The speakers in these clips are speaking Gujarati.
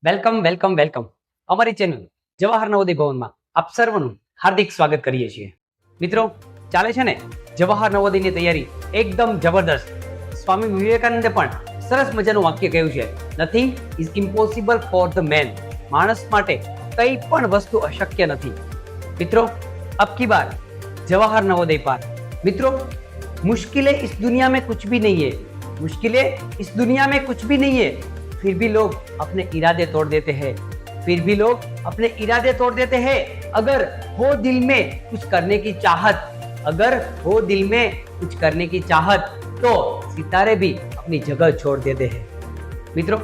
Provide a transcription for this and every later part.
વેલકમ વેલકમ વેલકમ અમારી ચેનલ જવાહર નવોદય ભવનમાં આપ સર્વનું હાર્દિક સ્વાગત કરીએ છીએ. મિત્રો, ચાલે છે ને જવાહર નવોદયની તૈયારી એકદમ જબરદસ્ત. સ્વામી વિવેકાનંદે પણ સરસ મજાનું વાક્ય કહ્યું છે, nothing is impossible for the man. માણસ માટે કંઈ પણ વસ્તુ અશક્ય નથી. મિત્રો, અબ की बार जवाहर नवोदय पार. मित्रों, मुश्किलें इस दुनिया में कुछ भी नहीं है. मुश्किलें इस दुनिया में कुछ भी नहीं है, फिर भी लोग अपने इरादे तोड़ देते हैं. फिर भी लोग अपने इरादे तोड़ देते हैं. अगर हो दिल में कुछ करने की चाहत, अगर हो दिल में कुछ करने की चाहत, तो सितारे भी अपनी जगह छोड़ देते हैं. મિત્રો,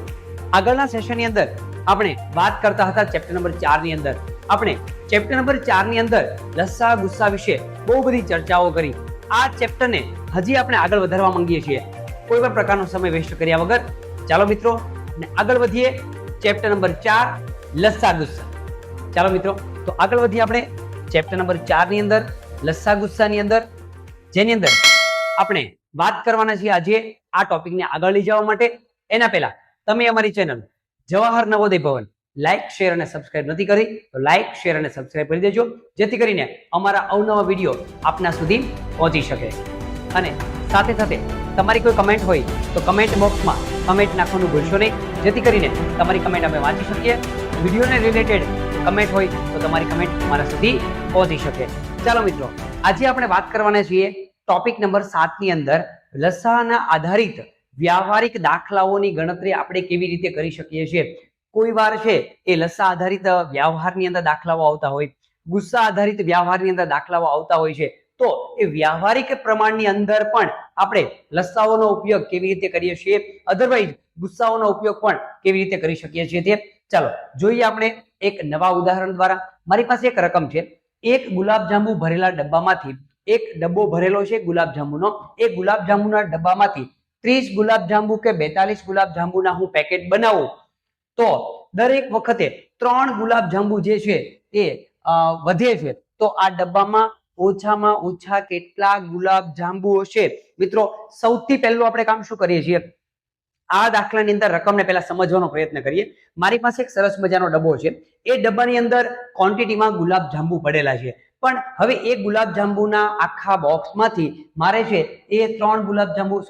આગળના સેશનની અંદર આપણે વાત કરતા હતા ચેપ્ટર નંબર 4 ની અંદર. આપણે ચેપ્ટર નંબર 4 ની અંદર લસ્સા ગુસ્સા વિશે બહુ બધી ચર્ચાઓ કરી. આ ચેપ્ટરને હજી આપણે આગળ વધારવા માંગીએ છીએ. કોઈ પણ પ્રકારનો સમય વેસ્ટ કર્યા વગર ચાલો મિત્રો આગળ વધીએ. ચેપ્ટર નંબર 4 લસ્સા ગુસ્સા. ચાલો મિત્રો, તો આગળ વધીએ આપણે ચેપ્ટર નંબર 4 ની અંદર લસ્સા ગુસ્સાની અંદર, જેની અંદર આપણે વાત કરવાના છીએ આજે આ ટોપિકને આગળ લઈ જવા માટે. એના પહેલા તમે અમારી ચેનલ જવાહર નવોદય ભવન લાઈક, શેર અને સબસ્ક્રાઇબ નથી કરી તો લાઈક, શેર અને સબસ્ક્રાઇબ કરી દેજો, જેથી કરીને અમારા અવનવા વિડીયો આપના સુધી પહોંચી શકે. અને સાથે સાથે તમારી કોઈ કમેન્ટ હોય તો કમેન્ટ બોક્સમાં કમેન્ટ નાખવાનું ભૂલશો નહીં, જેથી કરીને તમારી કમેન્ટ અમે વાંચી શકીએ. વિડીયોને રિલેટેડ કમેન્ટ હોય તો તમારી કમેન્ટ અમારા સુધી પહોંચી શકે. ચાલો મિત્રો, આજે આપણે વાત કરવાના છીએ ટોપિક નંબર 7 ની અંદર લસાઅના આધારિત વ્યવહારિક દાખલાઓની ગણતરી આપણે કેવી રીતે કરી શકીએ છીએ. કોઈ વાર છે એ લસા આધારિત વ્યવહારની અંદર દાખલાઓ આવતા હોય, ગુસ્સા આધારિત વ્યવહારની અંદર દાખલાઓ આવતા હોય છે. તો એ વ્યવહારિક પ્રમાણની અંદર પણ આપણે લસાઓનો ઉપયોગ કેવી રીતે કરીએ છીએ, અધરવાઇઝ ગુસ્સાઓનો ઉપયોગ પણ કેવી રીતે કરી શકીએ છીએ તે ચાલો જોઈએ આપણે એક નવા ઉદાહરણ દ્વારા. મારી પાસે એક રકમ છે. એક ગુલાબજાંબુ ભરેલા ડબ્બામાંથી, એક ડબ્બો ભરેલો છે ગુલાબજાંબુનો, એ ગુલાબજાંબુના ડબ્બામાંથી 30 ગુલાબજાંબુ કે 42 ગુલાબજાંબુના હું પેકેટ બનાવું તો દરેક વખતે 3 ગુલાબજાંબુ જે છે એ વધે છે. તો આ ડબ્બામાં ઓછામાં ઓછા કેટલા ગુલાબજાંબુ હશે? મિત્રો, સૌથી પહેલું આપણે કામ શું કરીએ છીએ, આ દાખલાની અંદર રકમને પહેલા સમજવાનો પ્રયત્ન કરીએ. મારી પાસે એક સરસ મજાનો ડબ્બો છે. એ ડબ્બાની અંદર ક્વોન્ટિટીમાં ગુલાબજાંબુ પડેલા છે. પણ હવે એ ગુલાબજાંબુના આખા બોક્સમાંથી મારે છે એ 3 ગુલાબજાંબુ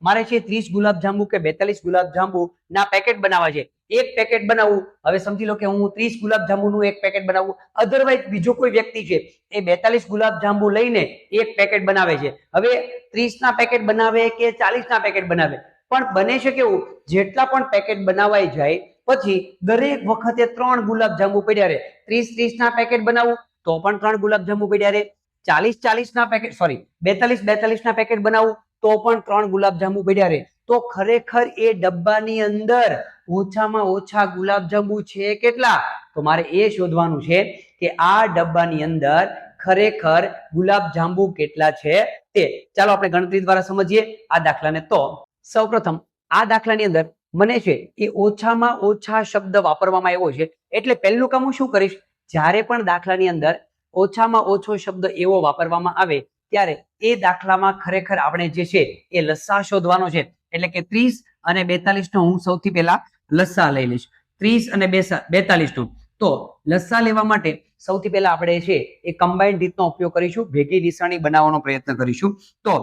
મારે છે 30 ગુલાબજાંબુ કે 42 ગુલાબજાંબુ ના પેકેટ બનાવવા છે. એક પેકેટ બનાવવું, હવે સમજી લો કે હું 30 ગુલાબજાંબુનું એક પેકેટ બનાવું, અધરવાઇઝ બીજો કોઈ વ્યક્તિ છે એ 42 ગુલાબજાંબુ લઈને એક પેકેટ બનાવે છે. હવે 30 ના પેકેટ બનાવે કે 40 ના પેકેટ બનાવે, પણ બને છે કેવું, જેટલા પણ પેકેટ બનાવાઈ જાય પછી દરેક વખતે 3 ગુલાબજાંબુ પડ્યા રહે. 30 ના પેકેટ બનાવું તો પણ 3 ગુલાબજાંબુ પડ્યા રહે. 40 ના પેકેટ 42 ના પેકેટ બનાવું તો પણ 3 ગુલાબજાંબુ પડ્યા રહે. તો ખરેખર એ ડબ્બાની અંદર ઓછામાં ઓછા ગુલાબજાંબુ છે કેટલા? તો મારે એ શોધવાનું છે કે આ ડબ્બાની અંદર ખરેખર ગુલાબજાંબુ કેટલા છે તે. ચાલો આપણે ગણતરી દ્વારા સમજીએ આ દાખલાને. તો સૌપ્રથમ આ દાખલાની અંદર મને છે એ ઓછામાં ઓછા શબ્દ વાપરવામાં આવ્યો છે. એટલે પહેલું કામ હું શું કરીશ, જ્યારે પણ દાખલાની અંદર ઓછામાં ઓછો શબ્દ એવો વાપરવામાં આવે ત્યારે એ દાખલામાં ખરેખર આપણે જે છે એ લસ્સા શોધવાનો છે. એટલે કે 30 અને 42 નો હું સૌથી પહેલા લસ્સા લઈ લઈશ. 30 અને 42 નો તો લસ્સા લેવા માટે સૌથી પહેલા આપણે છે એ કમ્બાઇન્ડ રીતનો ઉપયોગ કરીશું, ભેગી નિશાની બનાવવાનો પ્રયત્ન કરીશું. તો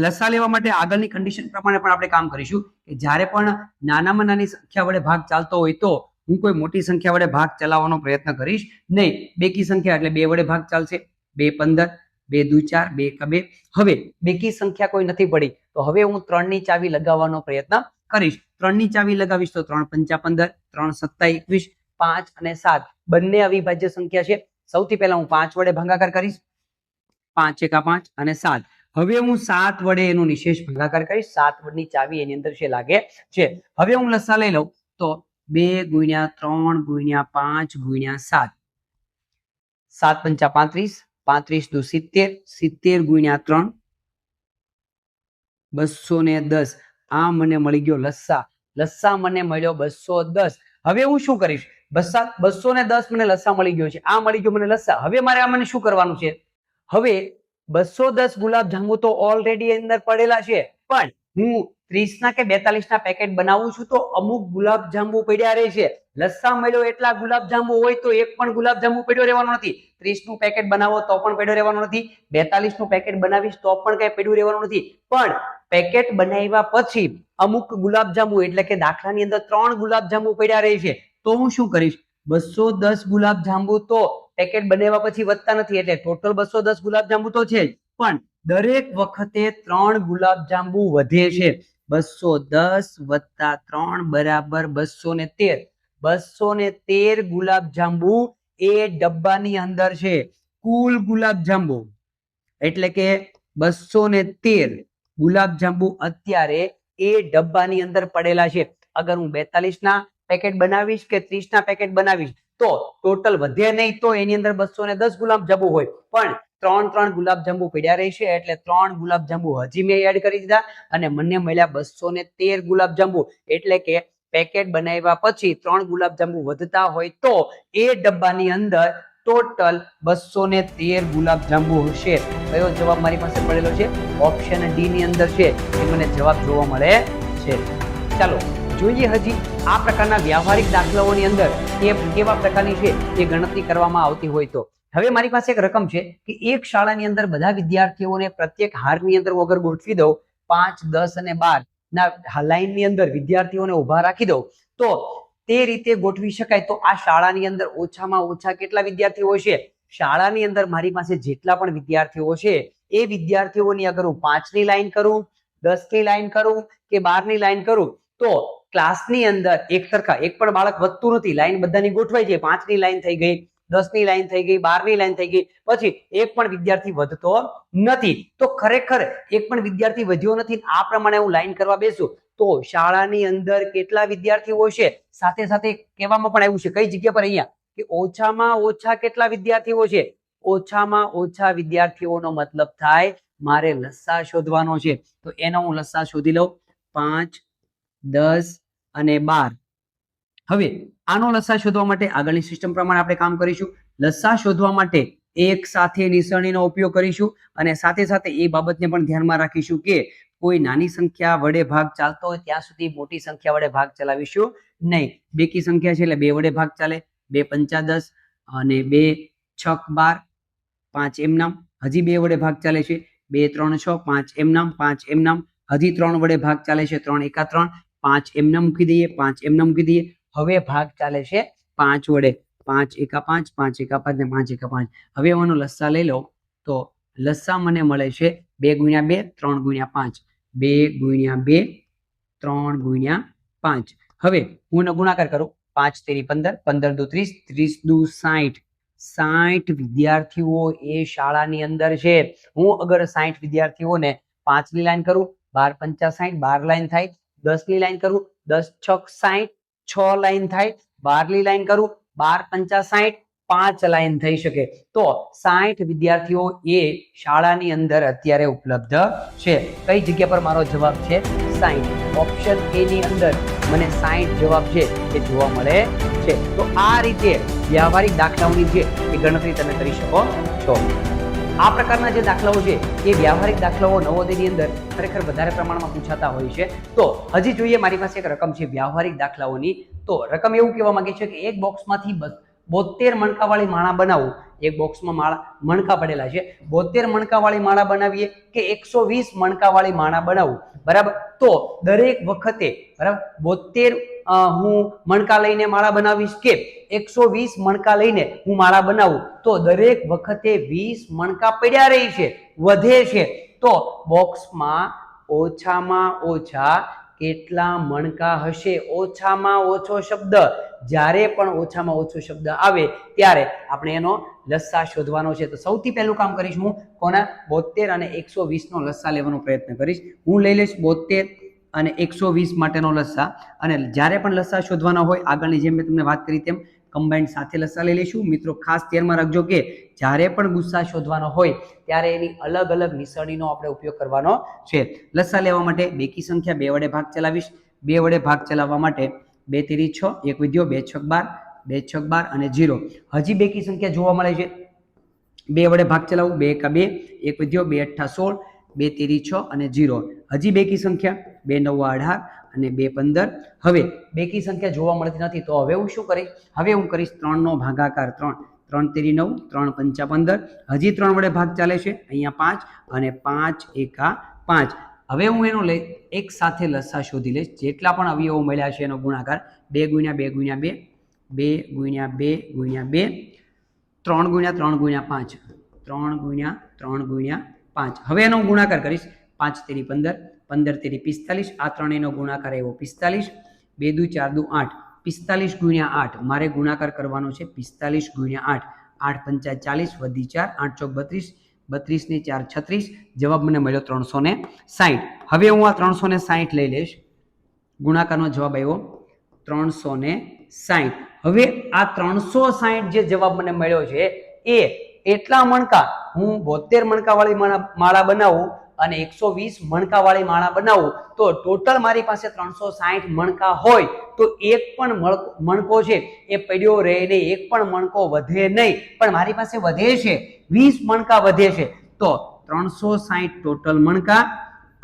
લસ્સા લેવા માટે આગળની કન્ડિશન પ્રમાણે પણ આપણે કામ કરીશું કે જ્યારે પણ નાનામાં નાની સંખ્યા વડે ભાગ ચાલતો હોય તો હું કોઈ મોટી સંખ્યા વડે ભાગ ચલાવવાનો પ્રયત્ન કરીશ નહીં. બેકી સંખ્યા એટલે 2 વડે ભાગ ચાલશે. 2 15, 2 દુ 4, 2 કા 2. હવે બેકી સંખ્યા કોઈ નથી પડી તો હવે હું 3 ની ચાવી લગાવવાનો પ્રયત્ન કરીશ. 3 ની ચાવી લગાવીશ તો 3 5 15, 3 7 21, 5 અને 7 બંને અવિભાજ્ય સંખ્યા છે. સૌથી પહેલા હું 5 વડે ભાગાકાર કરીશ. 5 1 5 અને 7. હવે હું 7 વડે એનો નિશેષ ભાગાકાર કરીશ. 7 વડની ચાવી એની અંદર છે લાગે છે. હવે હું લસા લઈ લઉં તો 2 × 3 × 5 × 7, 7 5 35, 35 દુ 70, 70 × 3 210. આ મને મળી ગયો લસ્સા. લસ્સા મને મળ્યો 210. હવે હું શું કરીશ, 210 મને લસ્સા મળી ગયો છે, આ મળી ગયો મને લસ્સા. હવે મારે આ મને શું કરવાનું છે, હવે 210 ગુલાબજાંબુ તો ઓલરેડી અંદર પડેલા છે, પણ હું 30 કે 42 પેકેટ બનાવું છું તો અમુક ગુલાબજાંબુ પડ્યા રહેશે. લસ્સા મળ્યો એટલા ગુલાબજાંબુ હોય તો એક પણ ગુલાબજાંબુ પડ્યો રહેવાનો નથી. 30 પેકેટ બનાવો તો પણ પડ્યો રહેવાનો નથી. 42 પેકેટ બનાવીશ તો પણ કઈ પડ્યું રહેવાનું નથી. પણ પેકેટ બનાવ્યા પછી અમુક ગુલાબજાંબુ એટલે કે દાખલાની અંદર 3 ગુલાબજાંબુ પડ્યા રહેશે તો હું શું કરીશ? 210 ગુલાબજાંબુ તો પેકેટ બનાવ્યા પછી વધતા નથી એટલે ટોટલ 210 ગુલાબજાંબુ તો છે જ, પણ દરેક વખતે 3 ગુલાબજાંબુ વધે છે. 210 વત્તા 3 બરાબર 213. 213 ગુલાબજાંબુ એ ડબ્બાની અંદર છે. કુલ ગુલાબજાંબુ એટલે કે 213 ગુલાબજાંબુ અત્યારે એ ડબ્બાની અંદર પડેલા છે. અગર હું 42 પેકેટ બનાવીશ કે 30 પેકેટ બનાવીશ તો ટોટલ વધે નહીં તો એની અંદર 210 ગુલાબજાંબુ હોય, પણ 3 ગુલાબજાંબુ પડ્યા રહેશે એટલે 3 ગુલાબજાંબુ હજી મેં એડ કરી દીધા અને મને મળ્યા 213 ગુલાબજાંબુ. એટલે કે પેકેટ બનાવ્યા પછી 3 ગુલાબજાંબુ વધતા હોય તો એ ડબ્બાની અંદર ટોટલ 213 ગુલાબજાંબુ હશે. કયો જવાબ મારી પાસે પડેલો છે? ઓપ્શન ડી ની અંદર છે એ મને જવાબ જોવા મળે છે. ચાલો જોઈએ હજી આ પ્રકારના વ્યવહારિક દાખલાઓની અંદર કેવા પ્રકારની છે એ ગણતરી કરવામાં આવતી હોય તો. હવે મારી પાસે એક રકમ છે કે એક શાળાની અંદર બધા વિદ્યાર્થીઓને પ્રત્યેક હારની અંદર વગર ગોઠવી દઉં, 5, 10 અને 12 ના લાઈનની અંદર વિદ્યાર્થીઓને ઉભા રાખી દઉં તો તે રીતે ગોઠવી શકાય. તો આ શાળાની અંદર ઓછામાં ઓછા કેટલા વિદ્યાર્થીઓ છે? શાળાની અંદર મારી પાસે જેટલા પણ વિદ્યાર્થીઓ છે એ વિદ્યાર્થીઓની અગર હું 5 ની લાઈન કરું, 10 ની લાઈન કરું કે 12 ની લાઈન કરું તો ક્લાસની અંદર એક સરખા એક પણ બાળક વધતું નથી. લાઈન બધાની ગોઠવાઈ જાય. 5 ની લાઈન થઈ ગઈ, 10 ની લાઈન થઈ ગઈ, 12 ની લાઈન થઈ ગઈ, પછી એક પણ વિદ્યાર્થી વધતો નથી. તો ખરેખર એક પણ વિદ્યાર્થી વધ્યો નથી. આ પ્રમાણે હું લાઈન કરવા બેસું તો શાળાની અંદર કેટલા વિદ્યાર્થીઓ છે? સાથે સાથે કહેવામાં પણ આવ્યું છે કઈ જગ્યા પર? અહીંયા કે ઓછામાં ઓછા કેટલા વિદ્યાર્થીઓ છે? ઓછામાં ઓછા વિદ્યાર્થીઓનો મતલબ થાય મારે લસ્સા શોધવાનો છે. તો એનો હું લસ્સા શોધી લઉં. 5, 10 અને 12. હવે આનો લસ્સા શોધવા માટે આગળની સિસ્ટમ પ્રમાણે આપણે કામ કરીશું. લસ્સા શોધવા માટે એક સાથે નિસરણીનો ઉપયોગ કરીશું અને સાથે સાથે એ બાબતને પણ ધ્યાનમાં રાખીશું કે કોઈ નાની સંખ્યા વડે ભાગ ચાલતો હોય ત્યાં સુધી મોટી સંખ્યા વડે ભાગ ચલાવીશું નહીં. બેકી સંખ્યા છે એટલે 2 વડે ભાગ ચાલે. 2 પંચા 10 અને 2 છક 12, 5 એમ નામ. હજી 2 વડે ભાગ ચાલે છે. 2 3 6, 5 એમ નામ, 5 એમ નામ. હજી 3 વડે ભાગ ચાલે છે. 3 એકા 3, 5 એમ નામ મૂકી દઈએ, 5 એમ નામ મૂકી દઈએ. હવે ભાગ ચાલે છે 5 વડે. 5 એકા 5, 5 એકા 5 ને 5 એકા 5. હવે હું આનો લસ્સા લઈ લઉં તો લસ્સા મને મળે છે 2 ગુણ્યા 2, 3 ગુણ્યા 5. 2 ગુણ્યા 2, 3 ગુણ્યા 5. હવે હું એનો ગુણાકાર કરું. 5 તેરી 15, 15 દુ 30, 30 દુ 60. 60 વિદ્યાર્થીઓ એ શાળાની અંદર છે. હું અગર 60 વિદ્યાર્થીઓને 5 ની લાઈન કરું, 12 પંચા 60, 12 લાઈન થાય. 10 ની લાઈન કરું, 10 છક 60, 6 લાઈન થાય. 12 ની લાઈન કરું, 12 પંચા 60, 5 લાઈન થઈ શકે. તો 60 વિદ્યાર્થીઓ એ શાળાની અંદર અત્યારે ઉપલબ્ધ છે. કઈ જગ્યા પર મારો જવાબ છે? 60. ઓપ્શન એ ની અંદર મને 60 જવાબ છે એ જોવા મળે છે. તો આ રીતે વ્યવહારિક દાખલાઓની છે એ ગણતરી તમે કરી શકો છો. આ પ્રકારના જે દાખલાઓ છે એ વ્યવહારિક દાખલાઓ નવોદયની અંદર ખરેખર વધારે પ્રમાણમાં પૂછાતા હોય છે. તો હજી જોઈએ મારી પાસે એક રકમ છે વ્યવહારિક દાખલાઓની. તો રકમ એવું કહેવા માંગે છે કે એક બોક્સમાંથી 72 મણકાવાળી માળા બનાવું. એક બોક્સમાં મણકા પડેલા છે. 72 મણકાવાળી માળા બનાવીએ કે 120 મણકાવાળી માળા બનાવું, બરાબર? તો દરેક વખતે બરાબર 72 હું મણકા લઈને માળા બનાવીશ કે 120 મણકા લઈને હું માળા બનાવું તો દરેક વખતે 20 મણકા પડ્યા રહી છે, વધે છે. તો બોક્સમાં ઓછામાં ઓછા કેટલા મણકા હશે? ઓછામાં ઓછો શબ્દ જ્યારે પણ ઓછામાં ઓછો શબ્દ આવે ત્યારે આપણે એનો લસ્સા શોધવાનો છે. તો સૌથી પહેલું કામ કરીશ હું કોના? 72 અને 120 નો લસ્સા લેવાનો પ્રયત્ન કરીશ. હું લઈ લઈશ 72 અને 120 માટેનો લસ્સા. અને જ્યારે પણ લસ્સા શોધવાના હોય આગળની જેમ મેં તમને વાત કરી તેમ કમ્બાઈન્ડ સાથે લસ્સા લઈ લઈશું. મિત્રો ખાસ ધ્યાનમાં રાખજો કે જ્યારે પણ ગુસ્સા શોધવાનો હોય ત્યારે એની અલગ અલગ નિસરણીનો આપણે ઉપયોગ કરવાનો છે. લસ્સા લેવા માટે બેકી સંખ્યા 2 વડે ભાગ ચલાવીશ. 2 વડે ભાગ ચલાવવા માટે 2 તેરી 6, 1 વધ્યો, 2 છક 12, 2 છક 12 અને 0. હજી બેકી સંખ્યા જોવા મળે છે. 2 વડે ભાગ ચલાવું. 2 એકા 2, 1 વધ્યો, 2 અઠ્ઠા 16, 2 તેરી 6 અને 0. હજી બેકી સંખ્યા 2 9 18 અને 2 15. હવે બેકી સંખ્યા જોવા મળતી નથી, તો હવે હું શું કરીશ? હવે હું કરીશ 3 નો ભાગાકાર 3. 3 તેરી 9, 3 પંચા 15. હજી 3 વડે ભાગ ચાલે છે, અહીંયા 5 અને 5 એકા 5. હવે હું એનો એક સાથે લસા શોધી લઈશ. જેટલા પણ અવયવો મળ્યા છે એનો ગુણાકાર 2 ગુણ્યા 2 ગુણ્યા 2, 2 ગુણ્યા 2 ગુણ્યા 2, 3 ગુણ્યા 3 ગુણ્યા 5, 3 ગુણ્યા 3 ગુણ્યા 5. હવે એનો ગુણાકાર કરીશ. 5 તેરી 15, 15 તેરી 45. આ ત્રણેયનો ગુણાકાર આવ્યો 45. 2 દુ 4 દુ 8, 45 ગુણ્યા 8 મારે ગુણાકાર કરવાનો છે. 45 ગુણ્યા 8, 8 પંચા 40 વધી 4, 8 ચોક 32, 32 ને 4 36. જવાબ મને મળ્યો 360. હવે હું આ 360 લઈ લઈશ. ગુણાકારનો જવાબ આવ્યો 360. હવે આ 360 જે જવાબ મને મળ્યો છે એ એટલા મણકા હું 72 મણકા વાળી માળા બનાવું અને 120 મણકા વાળી માળા બનાવું તો ટોટલ મારી પાસે 360 મણકા હોય તો એક પણ મણકો છે એ પડ્યો રહે નહીં, એક પણ મણકો વધે નહીં, પણ મારી પાસે વધે છે 20 મણકા વધે છે. તો 360 ટોટલ મણકા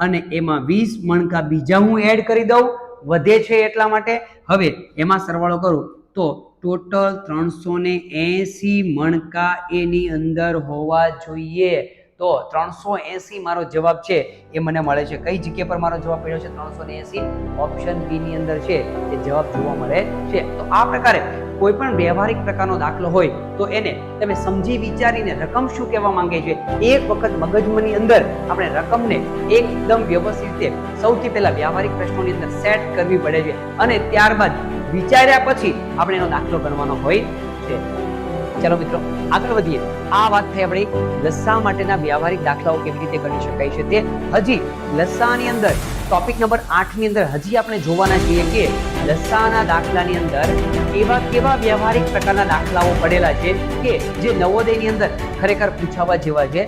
અને એમાં 20 મણકા બીજા હું એડ કરી દઉં, વધે છે એટલા માટે. હવે એમાં સરવાળો કરું તો ટોટલ 380 મણકા એની અંદર હોવા જોઈએ. તો 380 મારો જવાબ છે એ મને મળે છે. કઈ જગ્યા પર મારો જવાબ પડ્યો છે 380? ઓપ્શન બી ની અંદર છે એ જવાબ જોવા મળે છે. તો આ પ્રકારે કોઈ પણ વ્યવહારિક પ્રકારનો દાખલો હોય તો એને તમે સમજી વિચારીને રકમ શું કહેવા માંગે છે એક વખત મગજની અંદર આપણે રકમને એકદમ વ્યવસ્થિત રીતે સૌથી પહેલા વ્યવહારિક પ્રશ્નોની અંદર સેટ કરવી પડે છે અને ત્યારબાદ વિચાર્યા પછી આપણે એનો દાખલો ગણવાનો હોય છે. ચાલો મિત્રો આગળ વધીએ. આ વાત થઈ આપણી લસ્સા માટેના વ્યવહારિક દાખલાઓ કેવી રીતે ગણી શકાય છે તે. હજી લસ્સાની અંદર ટોપિક નંબર 8 ની અંદર હજી આપણે જોવાના છીએ કે લસ્સાના દાખલાની અંદર કેવા વ્યવહારિક પ્રકારના દાખલાઓ પડેલા છે કે જે નવોદયની અંદર ખરેખર પૂછાવા જેવા છે.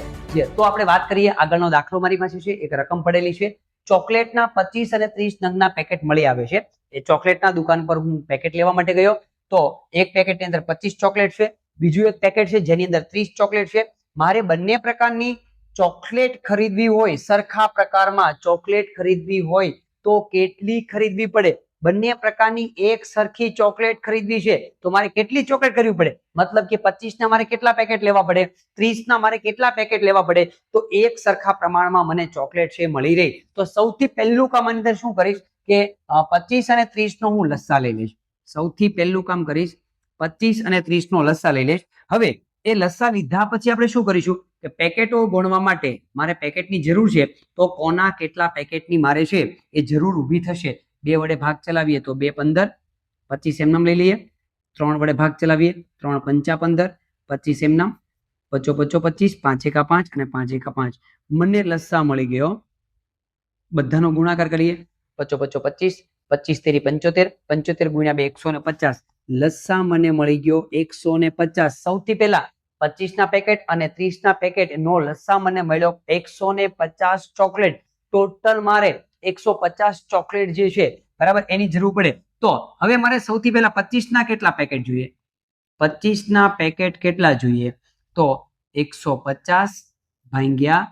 તો આપણે વાત કરીએ. આગળનો દાખલો મારી પાસે છે. એક રકમ પડેલી છે. ચોકલેટના 25 અને 30 નંગના પેકેટ મળી આવે છે. એ ચોકલેટના દુકાન પર હું પેકેટ લેવા માટે ગયો તો એક પેકેટની અંદર 25 ચોકલેટ છે, બીજું એક પેકેટ છે જેની અંદર 30 ચોકલેટ છે. મારે બંને પ્રકારની ચોકલેટ ખરીદવી હોય, સરખા પ્રકારમાં ચોકલેટ ખરીદવી હોય તો કેટલી ખરીદવી પડે? બંને પ્રકારની એક સરખી ચોકલેટ ખરીદવી છે તો મારે કેટલી ચોકલેટ ખરીદવી પડે? મતલબ કે 25 ના મારે કેટલા પેકેટ લેવા પડે, 30 ના મારે કેટલા પેકેટ લેવા પડે? તો એક સરખા પ્રમાણમાં મને ચોકલેટ છે મળી રહી. તો સૌથી પહેલું કામ અંદર શું કરીશ કે 25 અને 30 નો હું લસ્સા લઈ લઈશ. સૌથી પહેલું કામ કરીશ 25 અને 30 નો લસ્સા લઈ લઈશ. હવે એ લસ્સા લીધા પછી આપણે શું કરીશું કે પેકેટો ગણવા માટે મારે પેકેટની જરૂર છે તો કોના કેટલા પેકેટની મારે છે એ જરૂર ઊભી થશે. 2 વડે ભાગ ચલાવીએ તો 2 15, 25 એમનામ લઈ લઈએ. 3 વડે ભાગ ચલાવીએ 3 પંચા 15, 25 એમનામ, 5 25, 5 એકા 5 અને 5 એકા 5. મને લસ્સા મળી ગયો. બધાનો ગુણાકાર કરીએ. 5 25, 25 તેરી 75, 75 ગુણ્યા 2 150. લસ્સા મને મળી ગયો 150. સૌથી પહેલા 25 ના પેકેટ અને 30 ના પેકેટ નો લસ્સા મને મળ્યો 150 ચોકલેટ. ટોટલ મારે 150 ચોકલેટ જે છે બરાબર એની જરૂર પડે. તો હવે મારે સૌથી પહેલા 25 ના કેટલા પેકેટ જોઈએ? 25 ના પેકેટ કેટલા જોઈએ? તો 150 ભાગ્યા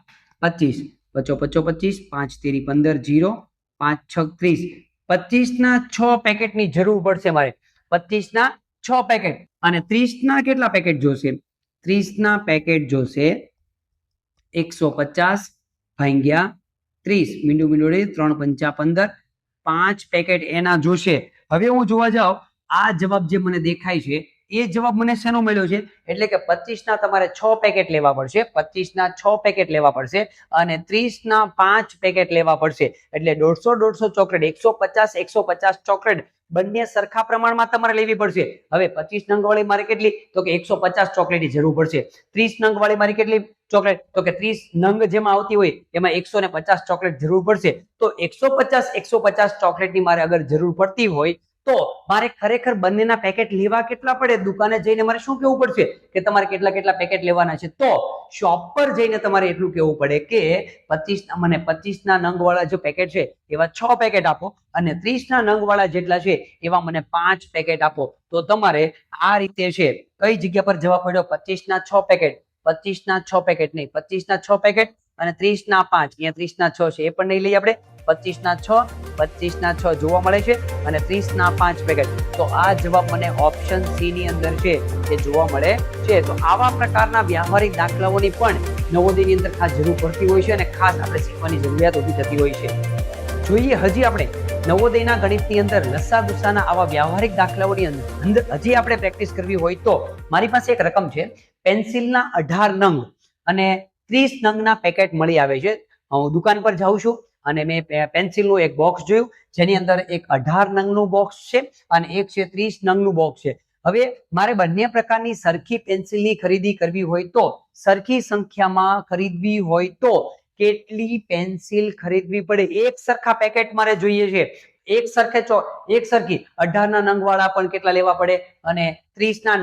25. 5 25, 5 તેરી 15, 0, 5 6 30. 25 ના 6 પેકેટની જરૂર પડશે મારે. 25 ના 6 પેકેટ અને 30 ના કેટલા પેકેટ જોશે? 30 ના પેકેટ જોશે 150 ભાગ્યા 30. મીંડું મીંડું 3 પંચા 15, 5 પેકેટ એના જોશે. હવે હું જોવા જાઉં આ જવાબ જે મને દેખાય છે એ જવાબ મને શેનો મળ્યો છે? એટલે કે 25 ના તમારે 6 પેકેટ લેવા પડશે, 25 ના 6 પેકેટ લેવા પડશે અને 30 ના 5 પેકેટ લેવા પડશે. એટલે 150 ચોકલેટ, 150 ચોકલેટ બંને સરખા પ્રમાણમાં તમારે લેવી પડશે. હવે 25 નંગ વાળી મારે કેટલી? તો કે 150 ચોકલેટની જરૂર પડશે. 30 નંગ વાળી મારી કેટલી ચોકલેટ? તો કે 30 નંગ જેમાં આવતી હોય એમાં 150 ચોકલેટ જરૂર પડશે. તો 150 ચોકલેટની મારે અગર જરૂર પડતી હોય તો મારે ખરેખર બંનેના પેકેટ લેવા કેટલા પડે? દુકાને જઈને મારે શું કહેવું પડશે કે તમારે કેટલા પેકેટ લેવાના છે? તો શોપ પર જઈને તમારે એટલું કહેવું પડે કે 25 ના નંગ વાળા જે પેકેટ છે એવા 6 પેકેટ આપો અને 30 ના નંગ વાળા જેટલા છે એવા મને 5 પેકેટ આપો. તો તમારે આ રીતે છે કઈ જગ્યા પર જવાબ પડ્યો? 25 ના 6 પેકેટ, 25 ના 6 પેકેટ નહીં, 25 ના 6 પેકેટ અને 30 ના 5. અહીંયા 30 ના 6 છે એ પણ નહીં લઈએ આપણે. 25 ના 6, 25 ના 6 જોવા મળે છે અને 30 ના 5 પેકેટ. તો આ જવાબ મને ઓપ્શન સી ની અંદર છે એ જોવા મળે છે. તો આવા પ્રકારના વ્યવહારિક દાખલાઓની પણ નવોદયની અંદર ખાસ જરૂર પડતી હોય છે અને ખાસ આપણે શીખવાની જરૂરિયાત ઊભી થતી હોય છે. જોઈએ હજી આપણે નવોદયના ગણિતની અંદર લસા ગુસ્સાના આવા વ્યવહારિક દાખલાઓની અંદર હજી આપણે પ્રેક્ટિસ કરવી હોય તો મારી પાસે એક રકમ છે, પેન્સિલના 18 નંગ અને 30 નંગના પેકેટ મળી આવે છે. હું દુકાન પર જાઉં છું અને મેં પેન્સિલનું એક બોક્સ જોયું જેની અંદર એક 18 નંગનું બોક્સ છે અને એક છે 30 નંગનું બોક્સ છે. હવે મારે બંને પ્રકારની સરખી પેન્સિલની ખરીદી કરવી હોય તો સરખી સંખ્યામાં ખરીદવી હોય તો કેટલી પેન્સિલ ખરીદવી પડે? એક સરખા પેકેટ મારે જોઈએ છે, એક સરખી 18 ના નંગ વાળા પણ કેટલા લેવા પડે અને 30 ના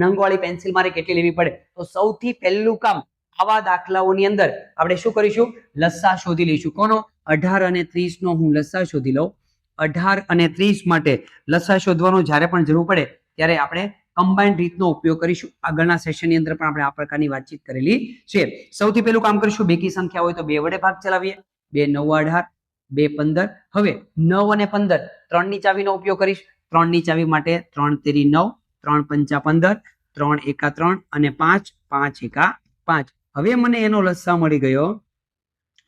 નંગવાળી પેન્સિલ મારે કેટલી લેવી પડે? તો સૌથી પહેલું કામ આવા દાખલાઓની અંદર આપણે શું કરીશું? લસા શોધી લઈશું. કોનો? 18 અને 30 નો હું લસા શોધી લઉં. 18 અને 30 માટે લસા શોધવાનો જ્યારે પણ જરૂર પડે ત્યારે આપણે કમ્બાઇન્ડ રીતનો ઉપયોગ કરીશું. આગળના સેશનની અંદર પણ આપણે આ પ્રકારની વાતચીત કરેલી છે. સૌથી પહેલું કામ કરીશું, બેકી સંખ્યા હોય તો 2 વડે ભાગ ચલાવીએ. 2 9 18, 2 15. હવે 9 અને 15 3 ની ચાવીનો ઉપયોગ કરીશ. 3 ની ચાવી માટે 3 તેરી 9, 3 પંચા 15, 3 એકા 3 અને 5, 5 એકા 5. હવે મને એનો લસા મળી ગયો.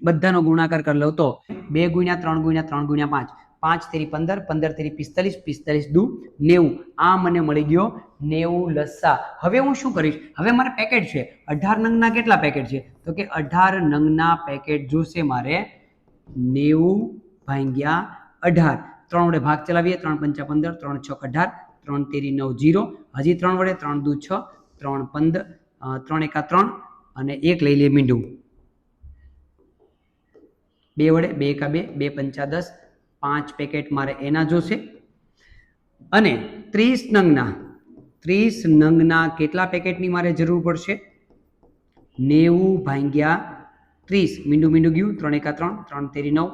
બધાનો ગુણાકાર કરી લઉં તો 2 ગુણ્યા 3 ગુણ્યા 3 ગુણ્યા 5, 5 તેરી 15, 15 તેરી 45, 45 દુ 90. આ મને મળી ગયો 90 લસા. હવે હું શું કરીશ? હવે મારે પેકેટ છે, 18 નંગના કેટલા પેકેટ છે? તો કે 18 નંગના પેકેટ જોશે મારે 90 ભાગ્યા 18. 3 વડે ભાગ ચલાવીએ. 3 પંચા 15, 3 છ 18, 3 તેરી 9 0. હજી 3 વડે 3 દુ 6, 3 15, 3 એકા 3 અને 1 લઈ લે મીંડું. 2 વડે 2 એકા 2, 2 પંચા 10, 5 પેકેટ મારે એના જોશે. અને 30 નંગના કેટલા પેકેટની મારે જરૂર પડશે? 90 ભાગ્યા 30. મીંડું મીંડું ગયું. 3 એકા 3, 3 તેરી 9,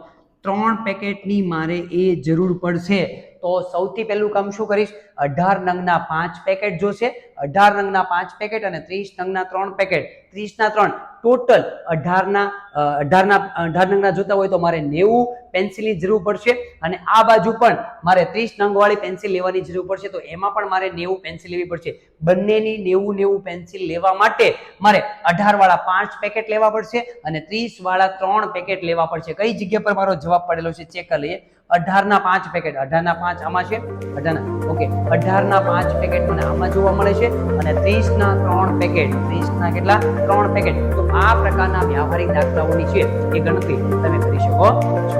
3 પેકેટની મારે એ જરૂર પડશે. તો સૌથી પહેલું કામ શું કરીશ? 18 નંગના 5 પેકેટ જોશે. 18 નંગના 5 પેકેટ અને 30 નંગના 3 પેકેટ. 30 ના 3 ટોટલ 18 નંગના જોતા હોય તો મારે 90 પેન્સિલની જરૂર પડશે અને આ બાજુ પણ મારે 30 નંગ વાળી પેન્સિલ લેવાની જરૂર પડશે. તો એમાં પણ મારે 90 પેન્સિલ લેવી પડશે. બંનેની 90 પેન્સિલ લેવા માટે મારે 18 વાળા 5 પેકેટ લેવા પડશે અને 30 વાળા 3 પેકેટ લેવા પડશે. કઈ જગ્યા પર મારો જવાબ પડેલો છે ચેક કરી લઈએ. 18 ના 5 પેકેટ, 18 ના 5 આમાં છે, 18 ના 5 પેકેટ મને આમાં જોવા મળે છે અને 30 ના 3 પેકેટ, 30 ના કેટલા? 3 પેકેટ. તો આ પ્રકારના વ્યવહારિક દાખલાઓની છે એ ગણતરી તમે કરી શકો છો.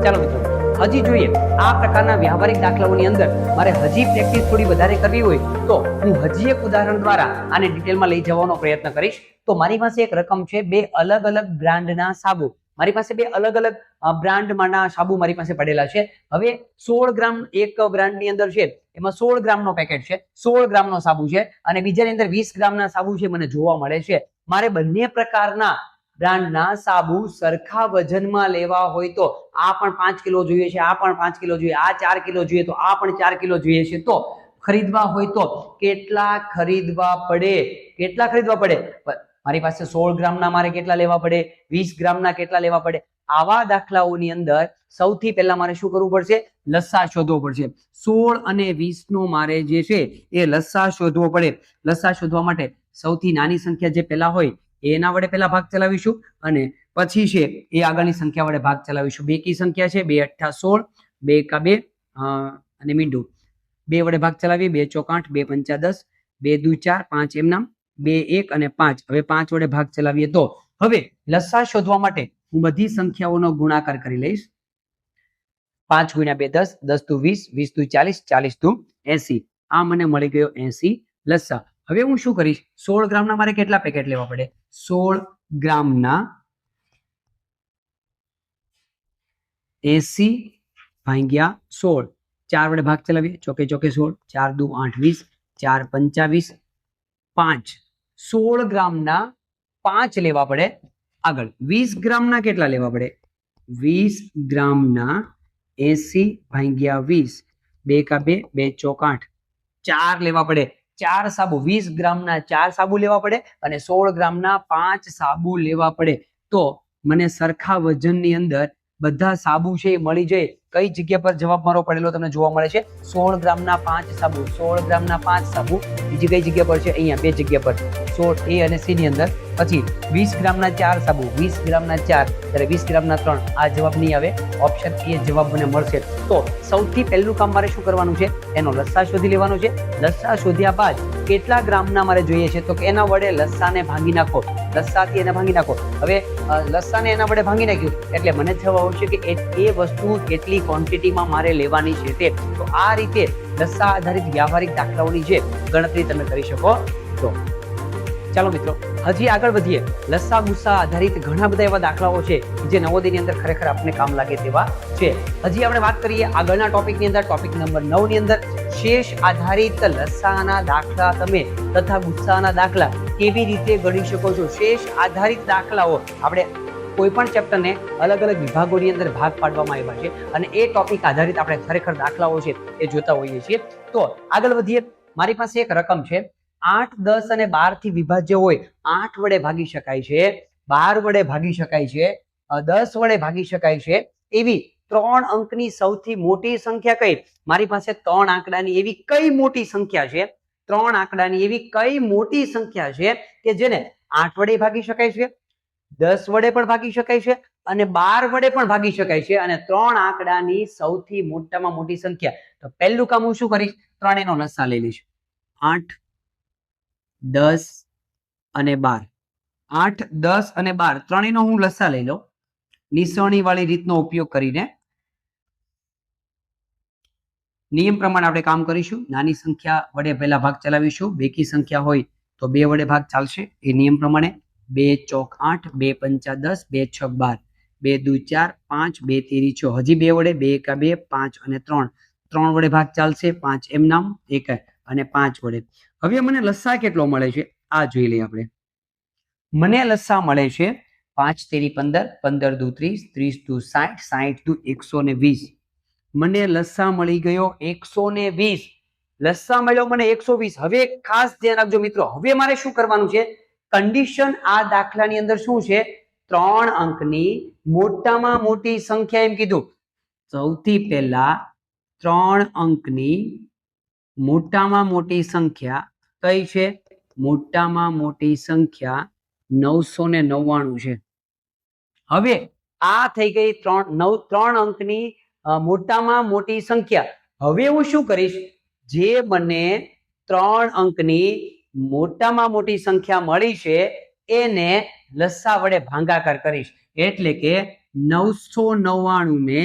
ચાલો મિત્રો, હજી જોઈએ આ પ્રકારના વ્યવહારિક દાખલાઓની અંદર મારે હજી પ્રેક્ટિસ થોડી વધારે કરવી હોય તો હું હજી એક ઉદાહરણ દ્વારા આને ડિટેલમાં લઈ જવાનો પ્રયત્ન કરીશ. તો મારી પાસે એક રકમ છે, 2 અલગ અલગ બ્રાન્ડના સાબુ. મારી પાસે 2 અલગ અલગ બ્રાન્ડમાંના સાબુ મારી પાસે પડેલા છે. હવે 16 ગ્રામ એક બ્રાન્ડની અંદર છે, એમાં 16 ગ્રામનો પેકેટ છે, 16 ગ્રામનો સાબુ છે અને બીજાની અંદર 20 ગ્રામના સાબુ છે મને જોવા મળે છે. મારે બંને પ્રકારના બ્રાન્ડના સાબુ સરખા વજનમાં લેવા હોય તો આ પણ 5 કિલો જોઈએ છે, આ પણ 5 કિલો જોઈએ, આ 4 કિલો જોઈએ તો આ પણ 4 કિલો જોઈએ છે. તો ખરીદવા હોય તો કેટલા ખરીદવા પડે? કેટલા ખરીદવા પડે? મારી પાસે 16 ગ્રામના મારે કેટલા લેવા પડે? 20 ગ્રામના કેટલા લેવા પડે? આવા દાખલાઓની અંદર સૌથી પહેલા મારે શું કરવું પડશે? લસા શોધવો પડશે. 16 અને 20 નો મારે જે છે એ લસા શોધવો પડે. લસા શોધવા માટે સૌથી નાની સંખ્યા જે પહેલા હોય એના વડે પહેલા ભાગ ચલાવીશું અને પછી છે એ આગળની સંખ્યા વડે ભાગ ચલાવીશું. બેકી સંખ્યા છે 2 8 16, 2 એકા 2 અને મીંડું 2 વડે ભાગ ચલાવીએ. 2 ચોક 8, 2 પંચા 10, 2 દુ 4, 5 એમ નામ, 2 1 અને 5. હવે 5 વડે ભાગ ચલાવીએ તો હવે લસા શોધવા માટે હું બધી સંખ્યાઓનો ગુણાકાર કરી લઈશ. 5 ગુણ્યા 2 10, 10 દુ 20, 20 દુ 40, 40 દુ 80. આ મને મળી ગયો 80 લસા. હવે હું શું કરીશ? 16 ગ્રામના મારે કેટલા પેકેટ લેવા પડે? 16 ગ્રામના 80 ભાગ્યા 16. 4 વડે ભાગ ચલાવીએ. ચોકે ચોકે 16, 4 દુ 8 20, 4 25, 5. 16 ગ્રામના 5 લેવા પડે. આગળ 20 ગ્રામના કેટલા લેવા પડે? 20 ગ્રામના 80 ભાગ્યા 20, 2 એકા 2, 2 ચોક 8, 4 લેવા પડે. 4 સાબુ, 20 ગ્રામના 4 સાબુ લેવા પડે અને 16 ગ્રામના 5 સાબુ લેવા પડે. તો મને સરખા વજનની અંદર બધા સાબુ છે એ મળી જાય. કઈ જગ્યા પર જવાબ મારો પડેલો તમને જોવા મળે છે? 16 ગ્રામના 5 સાબુ. 16 ગ્રામના 5 સાબુ. બીજી કઈ જગ્યા પર છે? અહીંયા બે જગ્યા પર 16 A અને C ની અંદર. પછી 20 ગ્રામના 4 સાબુ. 20 ગ્રામના 4 ત્યારે 20 ગ્રામના 3. આ જવાબ નહીં આવે. ઓપ્શન એ જવાબ મને મળશે. તો સૌથી પહેલું કામ મારે શું કરવાનું છે? એનો લસ્સા શોધી લેવાનો છે. લસ્સા શોધ્યા બાદ કેટલા ગ્રામના મારે જોઈએ છે? તો કે એના વડે લસ્સાને ભાંગી નાખો. લસ્સાથી એને ભાંગી નાખો. હવે લસ્સાને એના વડે ભાંગી નાખ્યું એટલે મને જવાબ આવશે કે એ વસ્તુ કેટલી ક્વોન્ટિટીમાં મારે લેવાની છે તે. તો આ રીતે લસ્સા આધારિત વ્યાવહારિક દાખલાઓની જે ગણતરી તમે કરી શકો છો. ચાલો મિત્રો, હજી આગળ વધીએ. લસ્સા ગુસ્સા આધારિત ઘણા બધા એવા દાખલાઓ છે જે નવોદયની અંદર ખરેખર આપણને કામ લાગે તેવા છે. હજી આપણે વાત કરીએ આગળના ટોપિકની અંદર, ટોપિક નંબર 9 ની અંદર શેષ આધારિત લસ્સાના દાખલા તમે તથા ગુસ્સાના દાખલા કેવી રીતે ગણી શકો છો. શેષ આધારિત દાખલાઓ આપણે કોઈ પણ ચેપ્ટરને અલગ અલગ વિભાગોની અંદર ભાગ પાડવામાં આવ્યા છે અને એ ટોપિક આધારિત આપણે ખરેખર દાખલાઓ છે એ જોતા હોઈએ છીએ. તો આગળ વધીએ. મારી પાસે એક રકમ છે 8, 10 અને 12 થી વિભાજ્ય હોય. 8 વડે ભાગી શકાય છે, 12 વડે ભાગી શકાય છે, 10 વડે ભાગી શકાય છે એવી 3 અંકની સૌથી મોટી સંખ્યા કઈ? મારી પાસે 3 આંકડાની એવી કઈ મોટી સંખ્યા છે? 3 આંકડાની એવી કઈ મોટી સંખ્યા છે કે જેને 8 વડે ભાગી શકાય છે, 10 વડે પણ ભાગી શકાય છે અને 12 વડે પણ ભાગી શકાય છે અને 3 આંકડાની સૌથી મોટામાં મોટી સંખ્યા? તો પહેલું કામ હું શું કરીશ? ત્રણેયનો લસ્સા લઈ લઈશ. 8, 10 અને 12. 8, 10 અને 12 ત્રણેયનો હું લસ્સા લઈ લઉં. નિસરણી વાળી રીતનો ઉપયોગ કરીને નિયમ પ્રમાણે આપણે કામ કરીશું. નાની સંખ્યા વડે પહેલા ભાગ ચલાવીશું. બેકી સંખ્યા હોય તો 2 વડે ભાગ ચાલશે. એ નિયમ પ્રમાણે 2 ચોક 8, 2 પંચા 10, 2 છક 12, 2 દુ 4, 5, 2 તેરી 6. હજી 2 વડે 2 એકા 2, 5 અને 3. 3 વડે ભાગ ચાલશે. 5 એમ નામ 1 અને 5 વડે. હવે મને લસ્સા કેટલો મળે છે આ જોઈ લઈએ આપણે. મને લસ્સા મળે છે 5 તેરી 15, 15 દુ 30, 30 દુ 60, 60 દુ 120. મને લસ્સા મળી ગયો 120. લસ્સા મળ્યો મને 120. હવે ખાસ ધ્યાન રાખજો મિત્રો, હવે મારે શું કરવાનું છે? કન્ડિશન આ દાખલાની અંદર શું છે? 3 અંકની મોટામાં મોટી સંખ્યા એમ કીધું. સૌથી પહેલા 3 અંકની મોટામાં મોટી સંખ્યા કઈ છે? મોટામાં મોટી સંખ્યા 999 છે. હવે આ થઈ ગઈ 3 અંકની મોટામાં મોટી સંખ્યા. હવે હું શું કરીશ? જે મને 3 અંકની મોટામાં મોટી સંખ્યા મળી છે એને લસ્સા વડે ભાગાકાર કરીશ. એટલે કે 999 ને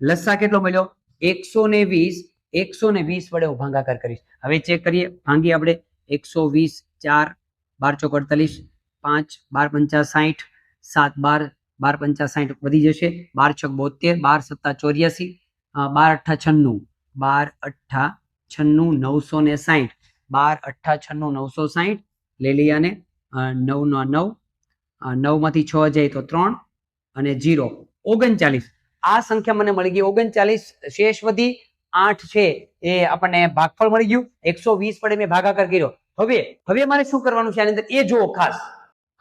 લસ્સા કેટલો મળ્યો? 120. 120 વડે હું ભાગાકાર કરીશ. હવે ચેક કરીએ. ભાંગી આપણે 120, 4, 12 ચોક 48, 5, 12 પંચા 60, 7, 12, 12 પંચા 60 વધી જશે. 12 છક 72, 12 સત્તા 84, 12 અઠ્ઠા 96, 12 અઠ્ઠા 96, 960, 12 અઠ્ઠા 96, 960 લઈ લઈએ. આને 9 નો 9, 9 માંથી 6 જાય તો 3 અને 0 39. આ સંખ્યા મને મળી ગઈ 39. શેષ વધી 8 છે એ આપણને ભાગફળ મળી ગયું. 120 વડે મેં ભાગાકાર કર્યો. હવે મારે શું કરવાનું છે આની અંદર એ જુઓ ખાસ.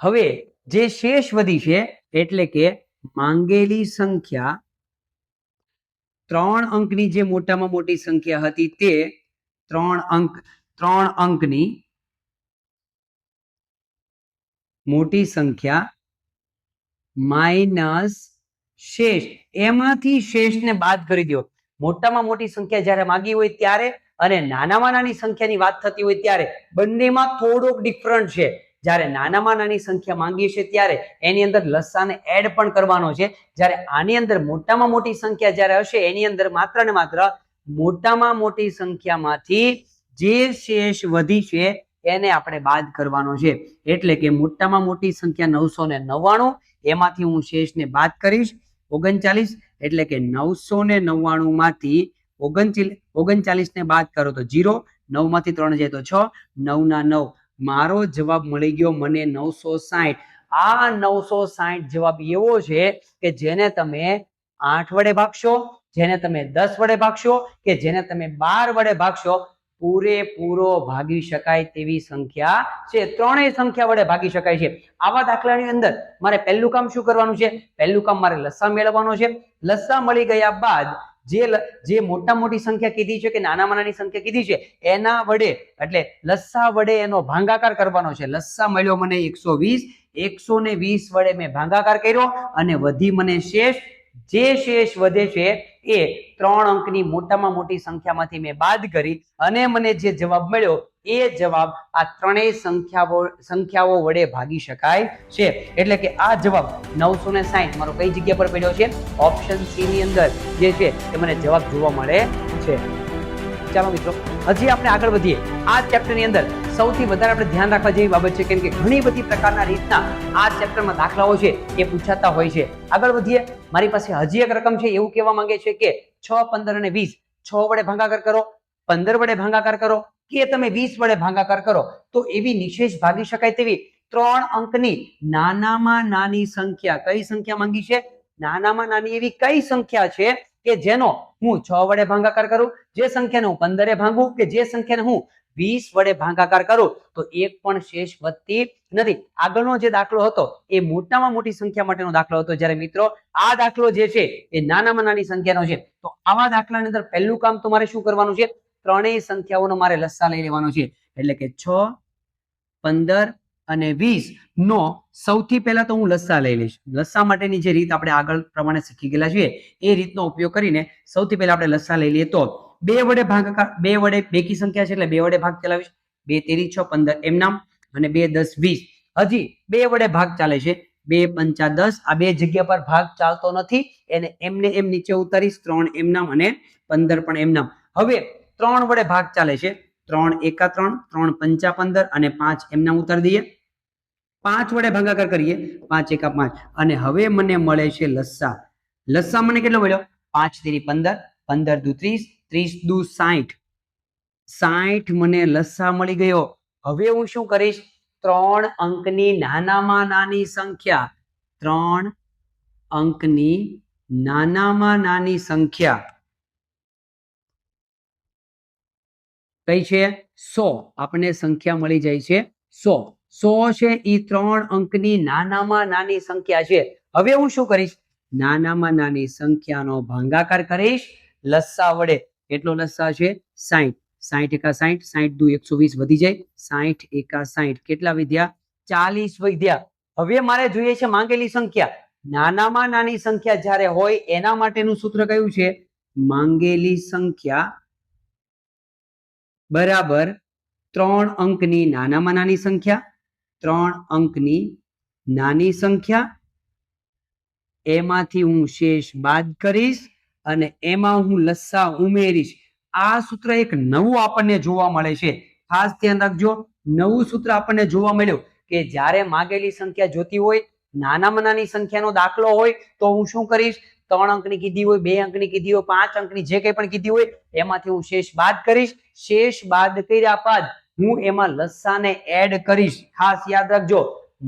હવે જે શેષ વધી છે એટલે કે માંગેલી સંખ્યા 3 અંકની જે મોટામાં મોટી સંખ્યા હતી તે 3 અંકની મોટી સંખ્યા માઇનસ શેષ. એમાંથી શેષને બાદ કરી દો. મોટામાં મોટી સંખ્યા જ્યારે માગી હોય ત્યારે અને નાનામાં નાની સંખ્યાની વાત થતી હોય ત્યારે બંનેમાં થોડોક ડિફરન્ટ છે. જ્યારે નાનામાં નાની સંખ્યા માંગીએ છીએ ત્યારે એની અંદર લસાને એડ પણ કરવાનો છે. જ્યારે આની અંદર મોટામાં મોટી સંખ્યા જ્યારે હશે એની અંદર માત્ર ને માત્ર મોટામાં મોટી સંખ્યામાંથી જે શેષ વધી છે એને આપણે બાદ કરવાનો છે. એટલે કે મોટામાં મોટી સંખ્યા 999, એમાંથી હું શેષને બાદ કરીશ 39. એટલે કે 999 માંથી 39 ને બાદ કરો તો 0, 9 માંથી 3 જાય તો 6, 9 ના 9. મારો જવાબ મળી ગયો મને 960. આ 960 જવાબ એવો છે કે જેને તમે 8 વડે ભાગશો, જેને તમે 10 વડે ભાગશો કે જેને તમે 12 વડે ભાગશો પૂરેપૂરો ભાગી શકાય તેવી સંખ્યા છે. ત્રણેય સંખ્યા વડે ભાગી શકાય છે. આવા દાખલાની અંદર મારે પહેલું કામ શું કરવાનું છે? પહેલું કામ મારે લસા મેળવવાનો છે. લસા મળી ગયા બાદ જે મોટા મોટી સંખ્યા કીધી છે કે નાનામાં નાની સંખ્યા કીધી છે એના વડે એટલે લસા વડે એનો ભાગાકાર કરવાનો છે. લસા મળ્યો મને 120, 120 વડે મેં ભાગાકાર કર્યો અને વધી મને શેષ. જે શેષ વધે છે એ 3 અંકની મોટામાં મોટી સંખ્યામાંથી મેં બાદ કરી અને મને જે જવાબ મળ્યો એ જવાબ આ ત્રણેય સંખ્યાઓ વડે ભાગી શકાય છે. એટલે કે આ જવાબ 960 મારો કઈ જગ્યા પર પડ્યો છે? ઓપ્શન સી ની અંદર જે છે એ મને જવાબ જોવા મળે છે. ચાલો મિત્રો, હજી આપણે આગળ વધીએ. આ ચેપ્ટરની અંદર સૌથી વધારે આપણે ધ્યાન રાખવા જેવી બાબત છે, કેમ કે ઘણી બધી પ્રકારના રીતના આ ચેપ્ટરમાં દાખલાઓ છે એ પૂછાતા હોય છે. આગળ વધીએ. મારી પાસે હજી એક રકમ છે, એવું કહેવા માંગે છે કે 6, 15 અને 20 6 વડે ભાગાકાર કરો, 15 વડે ભાગાકાર કરો કે તમે 20 વડે ભાગાકાર કરો તો એવી નિશેષ ભાગી શકાય તેવી 3 અંકની નાનામાં નાની સંખ્યા. કઈ સંખ્યા માંગી છે? નાનામાં નાની એવી કઈ સંખ્યા છે કે જેનો હું 6 વડે ભાગાકાર કરું, જે સંખ્યાને હું 15 ભાગું કે જે સંખ્યાને હું 20 વડે ભાગાકાર કરું તો એક પણ શેષ વધતી નથી. આગળનો જે દાખલો હતો એ મોટામાં મોટી સંખ્યા માટેનો દાખલો હતો, જ્યારે મિત્રો આ દાખલો જે છે એ નાનામાં નાની સંખ્યાનો છે. તો આવા દાખલાની અંદર પહેલું કામ તો મારે શું કરવાનું છે? ત્રણેય સંખ્યાઓનો મારે લસા લઈ લેવાનો છે. એટલે કે 6, 15 અને 20 નો સૌથી પહેલા તો હું લસા લઈ લઈશ. લસા માટેની જે રીત આપણે આગળ પ્રમાણે શીખી ગયેલા છીએ એ રીતનો ઉપયોગ કરીને સૌથી પહેલા આપણે લસા લઈ લઈએ. તો 2 વડે ભાગાકાર, 2 વડે બેકી સંખ્યા છે એટલે 2 વડે ભાગ ચલાવીશ. 2 તેરી 6, 15 એમ નામ અને 2 10 20. હજી 2 વડે ભાગ ચાલે છે. 2 પંચા 10. આ બે જગ્યા પર ભાગ ચાલતો નથી, એને એમને એમ નીચે ઉતારીશ. 3 એમ નામ અને 15 પણ એમ નામ. હવે 3 વડે ભાગ ચાલે છે. 3 એકા 3, 3 પંચા 15 અને 5 એમ નામ ઉતારી દઈએ. 5 વડે ભાગાકાર કરીએ. 5 એકા 5 અને હવે મને મળે છે લસા. લસા મને કેટલો મળ્યો? 5 તેરી 15, 15 દુ 30, 30 દુ 60. 60 મને લસા મળી ગયો. હવે હું શું કરીશ? 3 અંકની નાનામાં નાની સંખ્યા, 3 અંકની નાનામાં નાની સંખ્યા કઈ છે? 100. આપણને સંખ્યા મળી જાય છે 100. 100 છે એ 3 અંકની નાનામાં નાની સંખ્યા છે. હવે હું શું કરીશ? નાનામાં નાની સંખ્યાનો ભાગાકાર કરીશ લસા વડે. કેટલો લસા છે? 60. 60 એકા 60, 60 દુ 120 વધી જાય. 60 એકા 60 કેટલા વધ્યા? 40 વધ્યા. હવે મારે જોઈએ છે માંગેલી સંખ્યા. નાનામાં નાની સંખ્યા જ્યારે હોય એના માટેનું સૂત્ર કયું છે? માંગેલી સંખ્યા બરાબર 3 અંકની નાનામાં નાની સંખ્યા, 3 અંકની નાની સંખ્યા, એમાંથી હું શેષ બાદ કરીશ અને એમાં હું લસા ઉમેરીશ. આ સૂત્ર એક નવું આપણને જોવા મળે છે. ખાસ ધ્યાન રાખજો, નવું સૂત્ર આપણને જોવા મળ્યું કે જ્યારે માંગેલી સંખ્યા જોતી હોય, નાનામાં નાની સંખ્યાનો દાખલો હોય તો હું શું કરીશ? 3 અંકની કીધી હોય, 2 અંકની કીધી હોય, 5 અંકની જે કંઈ પણ કીધી હોય એમાંથી હું શેષ બાદ કરીશ. શેષ બાદ કર્યા બાદ હું એમાં લસાને એડ કરીશ. ખાસ યાદ રાખજો,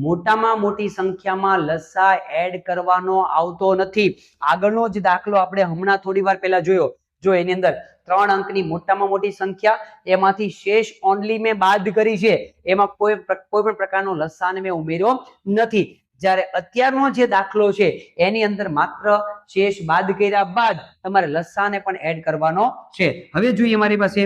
મોટામાં મોટી સંખ્યામાં લસા એડ કરવાનો આવતો નથી. આગળનો જ દાખલો આપણે હમણાં થોડી વાર પહેલા જોયો. જો એની અંદર 3 અંકની મોટામાં મોટી સંખ્યા, એમાંથી શેષ ઓનલી મેં બાદ કરી છે, એમાં કોઈ પણ પ્રકારનો લસાને મેં ઉમેર્યો નથી. જ્યારે અત્યારનો જે દાખલો છે એની અંદર માત્ર શેષ બાદ કર્યા બાદ તમારે લસાને પણ એડ કરવાનો છે. હવે જોઈએ, મારી પાસે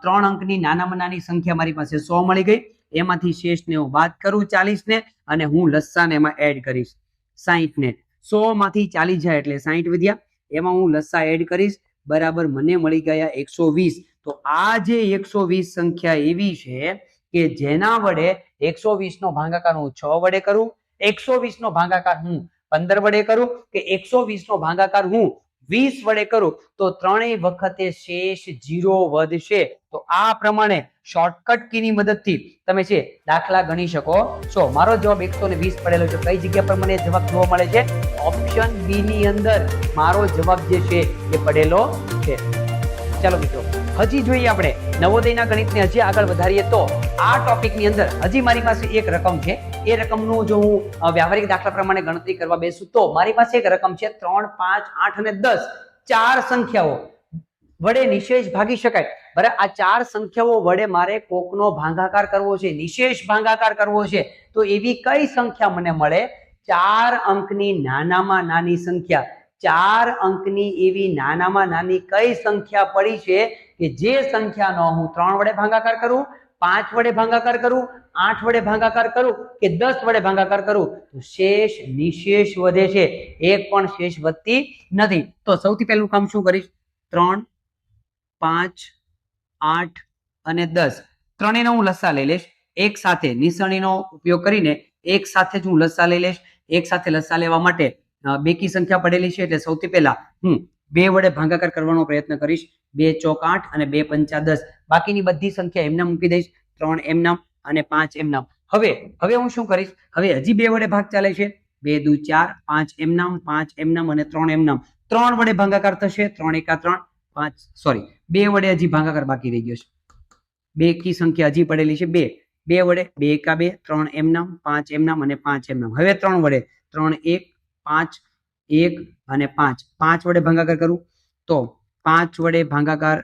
3 અંકની નાનામાં નાની સંખ્યા મારી પાસે 100 મળી ગઈ. એમાંથી શેષને હું બાદ કરું 40 ને અને હું લસાને એમાં એડ કરીશ 60 ને. 100 માંથી 40 જાય એટલે 60 વધ્યા. એમાં હું લસા એડ કરીશ. બરાબર મને મળી ગયા 120. તો આ જે 120 સંખ્યા એવી છે કે જેના વડે 120 નો ભાગાકાર હું 6 વડે કરું, 120 નો ભાગાકાર હું 15 વડે કરું કે 120 નો ભાગાકાર હું 20 વડે કરું તો ત્રણેય વખતે શેષ 0 વધશે. તો આ પ્રમાણે શોર્ટકટ કીની મદદથી તમે છે દાખલા ગણી શકો છો. મારો જવાબ 120 પડેલો છે. કઈ જગ્યા પર મને જવાબ જોવા મળે છે? ઓપ્શન બી ની અંદર મારો જવાબ જે છે એ પડેલો છે. ચાલો મિત્રો, હજી જોઈએ આપણે નવોદયના ગણિતને હજી આગળ વધારીએ તો આ ટોપિકની અંદર હજી મારી પાસે એક રકમ છે. એ રકમનું જો હું વ્યવહારિક દાખલા પ્રમાણે ગણતરી કરવા બેસું તો મારી પાસે એક રકમ છે 3, 5, 8 અને 10. 4 સંખ્યાઓ વડે નિશેષ ભાગી શકાય. બરાબર, આ ચાર સંખ્યાઓ વડે મારે કોકનો ભાગાકાર કરવો છે, નિશેષ ભાગાકાર કરવો છે, તો એવી કઈ સંખ્યા મને મળે? 4 અંકની નાનામાં નાની સંખ્યા. 4 અંકની એવી નાનામાં નાની કઈ સંખ્યા પડી છે કે જે સંખ્યાનો હું 3 વડે ભાગાકાર કરું, 5 વડે ભાગાકાર કરું, 8 વડે ભાગાકાર કરું કે 10 વડે ભાગાકાર કરું તો શેષ નિશેષ વધે છે, એક પણ શેષ વધતી નથી. તો સૌથી પહેલું કામ શું કરીશ? 3, 5, 8 અને 10 ત્રણેયનો હું લસા લઈ લઈશ. એક સાથે નિશાનીનો ઉપયોગ કરીને એક સાથે જ હું લસા લઈ લઈશ. એક સાથે લસા લેવા માટે બેકી સંખ્યા પડેલી છે એટલે સૌથી પહેલા હું 2 વડે ભાગાકાર કરવાનો પ્રયત્ન કરીશ. 2 ચોક 8 અને 2 પંચા 10. બાકીની બધી સંખ્યા એમના મૂકી દઈશ. 3 એમના અને 5 એમના. હવે હું શું કરીશ? હવે હજી 2 વડે ભાગ ચાલે છે. 2 દુ 4, 5 એમનામ, 5 એમનામ અને 3 એમનામ. 3 વડે ભાગાકાર થશે. 3 એકા 3, 5 સોરી 2 વડે હજી ભાગાકાર બાકી રહી ગયો છે. બેકી સંખ્યા હજી પડેલી છે 2. 2 વડે 2 એકા 2, 3 એમનામ, 5 એમનામ અને 5 એમનામ. હવે 3 વડે 3 1, 5 1 અને 5. 5 વડે ભાગાકાર કરું તો 5 વડે ભાગાકાર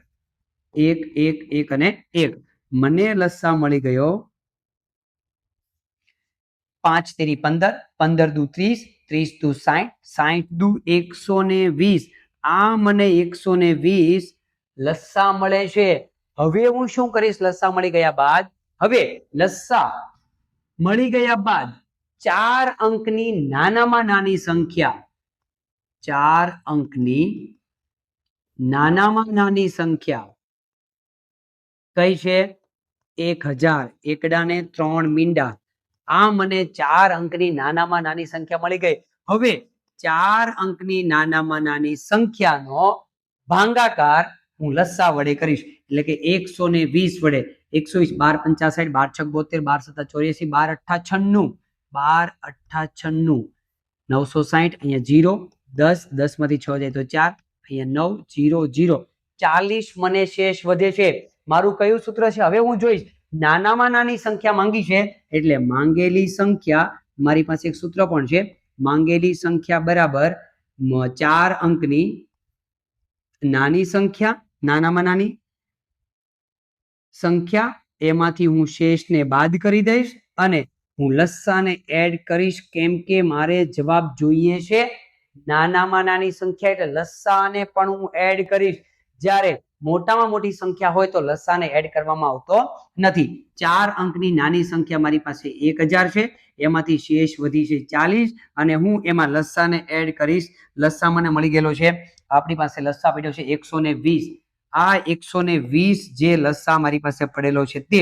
1 1 1 અને 1. મને લસા મળી ગયો 5 તેરી 15, 15 દુ 30, 30 દુ 60, 60 દુ 120. આ મને 120 લસા મળે છે. હવે હું શું કરીશ? લસા મળી ગયા બાદ હવે લસા મળી ગયા બાદ 4 અંકની નાનામાં નાની સંખ્યા, 4 અંકની નાનામાં નાની સંખ્યા કઈ છે? 1000. એકડાને 3 મીંડા. આ મને 4 અંકની નાનામાં નાની સંખ્યા મળી ગઈ. હવે 4 અંકની નાનામાં નાની સંખ્યાનો ભાગાકાર હું લસા વડે કરીશ. એટલે કે 120 વડે 120, 12 65, 12 6 72, 12 7 84, 12 8 96, 960. અહીંયા 0 10, 10 માંથી 6 જાય તો 4, અહીંયા 9 0 0, 40 મને શેષ વધે છે. મારું કયું સૂત્ર છે? હવે હું જોઈશ. નાનામાં નાની સંખ્યા માંગી છે એટલે માંગેલી સંખ્યા, મારી પાસે એક સૂત્ર પણ છે, માંગેલી સંખ્યા બરાબર 4 અંકની નાની સંખ્યા, નાનામાં નાની સંખ્યા, એમાંથી હું શેષને બાદ કરી દઈશ અને હું લસાને એડ કરીશ. કેમ કે મારે જવાબ જોઈએ છે નાનામાં નાની સંખ્યા એટલે લસાને પણ હું એડ કરીશ. જ્યારે મોટામાં મોટી સંખ્યા હોય તો લસાને એડ કરવામાં આવતો નથી. 4 અંકની નાની સંખ્યા મારી પાસે 1000 છે, એમાંથી શેષ વધી છે 40 અને હું એમાં લસાને એડ કરીશ. લસા મને મળી ગયેલો છે, આપણી પાસે લસા પડ્યો છે 120. આ 120 જે લસા મારી પાસે પડેલો છે તે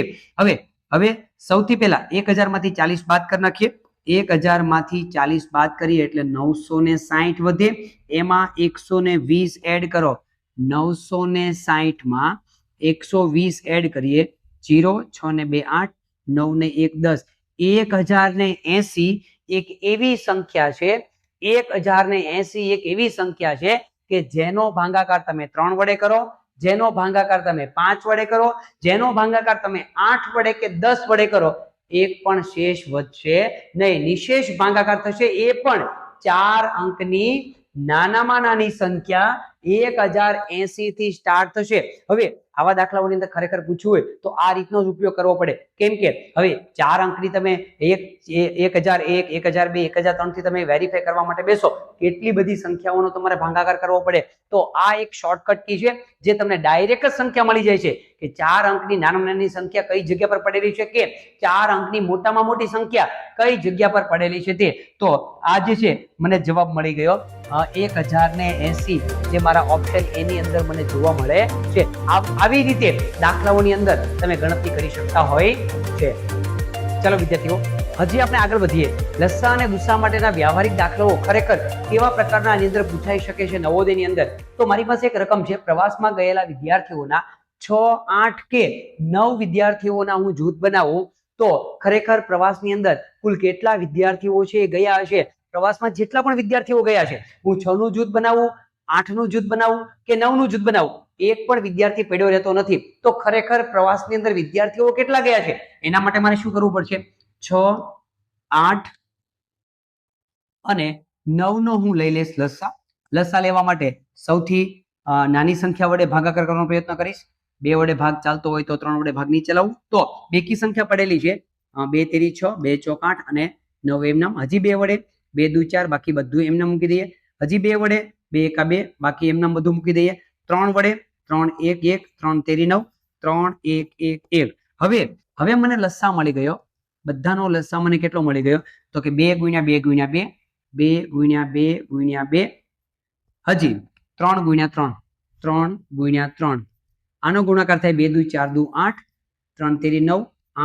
હવે સૌથી પહેલા 1000 માંથી 40 બાદ કરી નાખીએ. 1000 માંથી 40 બાદ કરીએ એટલે 960 વધે. એમાં 120 એડ કરો. 960 માં 120 એડ કરીએ. 0 6 ને 2 8, 9 ને 1 10. 1080 એક એવી સંખ્યા છે, 1080 એક એવી સંખ્યા છે કે જેનો ભાગાકાર તમે 3 વડે કરો, જેનો ભાગાકાર તમે 5 વડે કરો, જેનો ભાગાકાર તમે 8 વડે કે 10 વડે કરો, એક પણ શેષ વધશે નહીં. નિશેષ ભાગાકાર થશે એ પણ 4 અંકની નાનામાં નાની સંખ્યા 1080 થી સ્ટાર્ટ થશે. હવે આવા દાખલાઓની અંદર ખરેખર પૂછવું હોય તો આ રીતનો જ ઉપયોગ કરવો પડે. કેમ કે હવે 4 અંકની તમે 1001, 1002, 1003 થી તમે વેરીફાઈ કરવા માટે બેસો, કેટલી બધી સંખ્યાઓનો તમારે ભાગાકાર કરવો પડે. તો આ એક શોર્ટકટ કી છે જે તમને ડાયરેક્ટ જ સંખ્યા મળી જાય છે કે 4 અંકની નાનામાં નાની સંખ્યા કઈ જગ્યા પર પડેલી છે કે 4 અંકની મોટામાં મોટી સંખ્યા કઈ જગ્યા પર પડેલી છે તે. તો આ જે છે મને જવાબ મળી ગયો 1080 જે મારા ઓપ્શન એ ની અંદર મને જોવા મળે છે. આવી રીતે દાખલાઓની અંદર તમે ગણતરી કરી શકતા હોય છે. ચલો વિદ્યાર્થીઓ, હજી આપણે આગળ વધીએ. લસા અને ગુસા માટેના વ્યવહારિક દાખલાઓ ખરેખર કેવા પ્રકારના આની અંદર પૂછાઈ શકે છે નવોદયની અંદર. તો મારી પાસે એક રકમ છે, પ્રવાસમાં ગયેલા વિદ્યાર્થીઓના 6, 8 કે 9 વિદ્યાર્થીઓના હું જૂથ બનાવું તો ખરેખર પ્રવાસની અંદર કુલ કેટલા વિદ્યાર્થીઓ છે ગયા હશે. પ્રવાસમાં જેટલા પણ વિદ્યાર્થીઓ ગયા છે, હું 6 નું જૂથ બનાવું, 8 નું જૂથ બનાવું કે 9 નું જૂથ બનાવું, એક પણ વિદ્યાર્થી પડ્યો રહેતો નથી. તો ખરેખર પ્રવાસની અંદર વિદ્યાર્થીઓ કેટલા ગયા છે એના માટે મારે શું કરવું પડશે? 6, 8 અને 9 નો હું લઈ લઈશ લસા. લસા લેવા માટે સૌથી નાની સંખ્યા વડે ભાગાકાર કરવાનો પ્રયત્ન કરીશ. 2 વડે ભાગ ચાલતો હોય તો 3 વડે ભાગ નહીં ચલાવવું. તો બેકી સંખ્યા પડેલી છે 2 તેરી 6, 2 ચોક 8 અને 9 એમનામ. હજી 2 વડે 2 દુ 4, બાકી બધું એમનામ મૂકી દઈએ. હજી 2 વડે 2 એકા 2, બાકી એમનામ બધું મૂકી દઈએ. 3 વડે 3 1 1, 3 તેરી 9, 3 1 1 1. હવે મને લસા મળી ગયો. બધાનો લસા મને કેટલો મળી ગયો? તો કે 2 ગુણ્યા 2 ગુણ્યા 2, 2 ગુણ્યા 2 ગુણ્યા 2, હજી 3 ગુણ્યા 3, 3 ગુણ્યા 3. આનો ગુણાકાર થાય 2 દુ 4 દુ 8, 3 તેરી 9,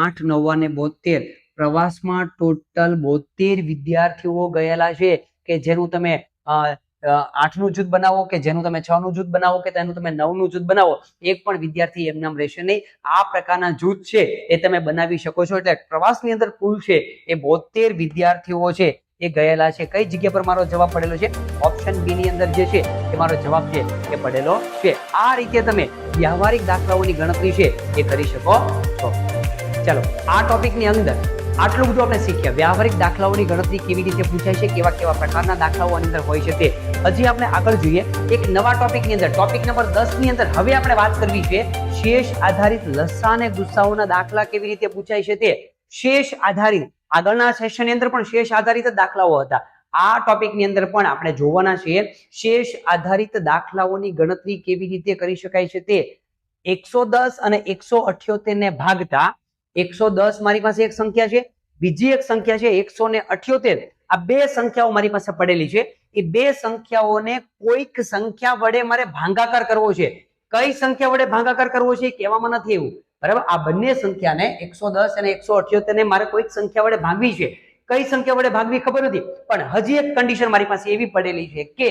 8 9 અને 72. પ્રવાસમાં ટોટલ 72 વિદ્યાર્થીઓ ગયેલા છે કે જેનું તમે 8 નું જૂથ બનાવો કે જેનું તમે 6 નું જૂથ બનાવો કે તેનું તમે 9 નું જૂથ બનાવો, એક પણ વિદ્યાર્થી એમ નામ રહેશે નહીં. આ પ્રકારના જૂથ છે એ તમે બનાવી શકો છો. એટલે પ્રવાસની અંદર કુલ છે એ 72 વિદ્યાર્થીઓ છે એ ગયેલા છે. કઈ જગ્યા પર મારો જવાબ પડેલો છે? ઓપ્શન બી ની અંદર જે છે એ મારો જવાબ છે એ પડેલો છે. આ રીતે તમે વ્યવહારિક દાખલાઓની ગણતરી છે એ કરી શકો છો. ચાલો, આ ટોપિકની અંદર આટલું બધું આપણે શીખ્યા. વ્યવહારિક દાખલાઓની ગણતરી કેવી રીતે પૂછાય છે, કેવા કેવા પ્રકારના દાખલાઓ આની અંદર હોય છે તે. હજી આપણે આગળ જોઈએ એક નવા ટોપિકની અંદર, ટોપિક નંબર 10 ની અંદર હવે આપણે વાત કરવી છે શેષ આધારિત લસા અને ગુસાઓના દાખલા કેવી રીતે પૂછાય છે તે. શેષ આધારિત, આગળના સેશનની અંદર પણ શેષ આધારિત દાખલાઓ હતા. આ ટોપિકની અંદર પણ આપણે જોવાના છીએ શેષ આધારિત દાખલાઓની ગણતરી કેવી રીતે કરી શકાય છે તે. 110 અને 178 ને ભાગતા 110 મારી પાસે એક સંખ્યા છે, બીજી એક સંખ્યા છે 178. આ બે સંખ્યાઓ મારી પાસે પડેલી છે. એ બે સંખ્યાઓને કોઈક સંખ્યા વડે મારે ભાગાકાર કરવો છે. કઈ સંખ્યા વડે ભાગાકાર કરવો છે કહેવામાં નથી એવું, બરાબર. આ બંને સંખ્યાને 110 અને 178 ને મારે કોઈક સંખ્યા વડે ભાગવી છે. કઈ સંખ્યા વડે ભાગવી ખબર નથી, પણ હજી એક કન્ડિશન મારી પાસે એવી પડેલી છે કે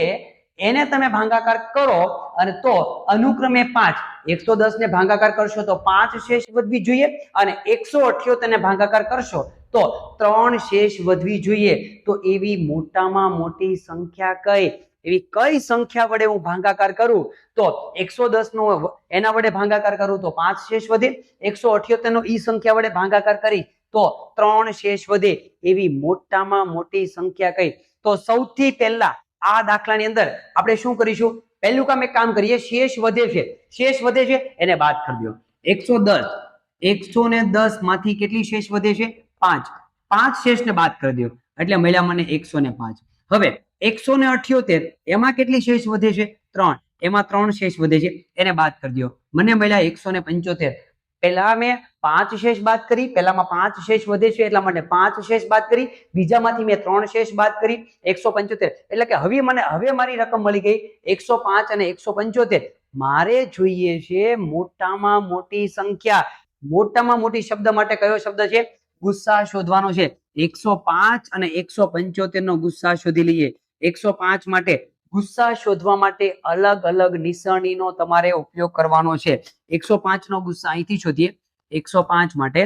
એને તમે ભાગાકાર કરો અને તો અનુક્રમે 5. 110 ને ભાગાકાર કરશો તો 5 શેષ વધવી જોઈએ અને 178 ને ભાગાકાર કરશો તો 3 શેષ વધવી જોઈએ. તો એવી મોટામાં મોટી સંખ્યા કઈ? એવી કઈ સંખ્યા વડે હું ભાગાકાર કરું તો 110 નો એના વડે ભાગાકાર કરું તો 5 શેષ વધે, 178 નો ઈ સંખ્યા વડે ભાગાકાર કરી તો 3 શેષ વધે. એવી મોટામાં મોટી સંખ્યા કઈ? તો સૌથી પહેલા આ દાખલાની અંદર આપણે શું કરીશું? પહેલું કામ એક કામ કરીએ, શેષ વધે છે, શેષ વધે છે એને બાદ કરી દો. 110 માંથી કેટલી શેષ વધે છે? 5. 5 શેષને બાદ કરી દો એટલે મળ્યા મને 105. હવે 178 એમાં કેટલી શેષ વધે છે? 3. એમાં 3 શેષ વધે છે એને બાદ કરી દો. મને મળ્યા 175. પહેલા મેં 5 શેષ બાદ કરી, પહેલામાં 5 શેષ વધે છે એટલા માટે 5 શેષ બાદ કરી, બીજામાંથી મેં 3 શેષ બાદ કરી 175. એટલે કે હવે મારી રકમ મળી ગઈ 105 અને 175. મારે જોઈએ છે મોટામાં મોટી સંખ્યા. મોટામાં મોટી શબ્દ માટે કયો શબ્દ છે? ગુસ્સા શોધવાનો છે. 105 અને 175 નો ગુસ્સા શોધી લઈએ. 105 માટે ગુસ્સા શોધવા માટે અલગ અલગ નિશાનીનો તમારે ઉપયોગ કરવાનો છે. 105 નો ગુસ્સા અહીંથી શોધીએ 105 માટે.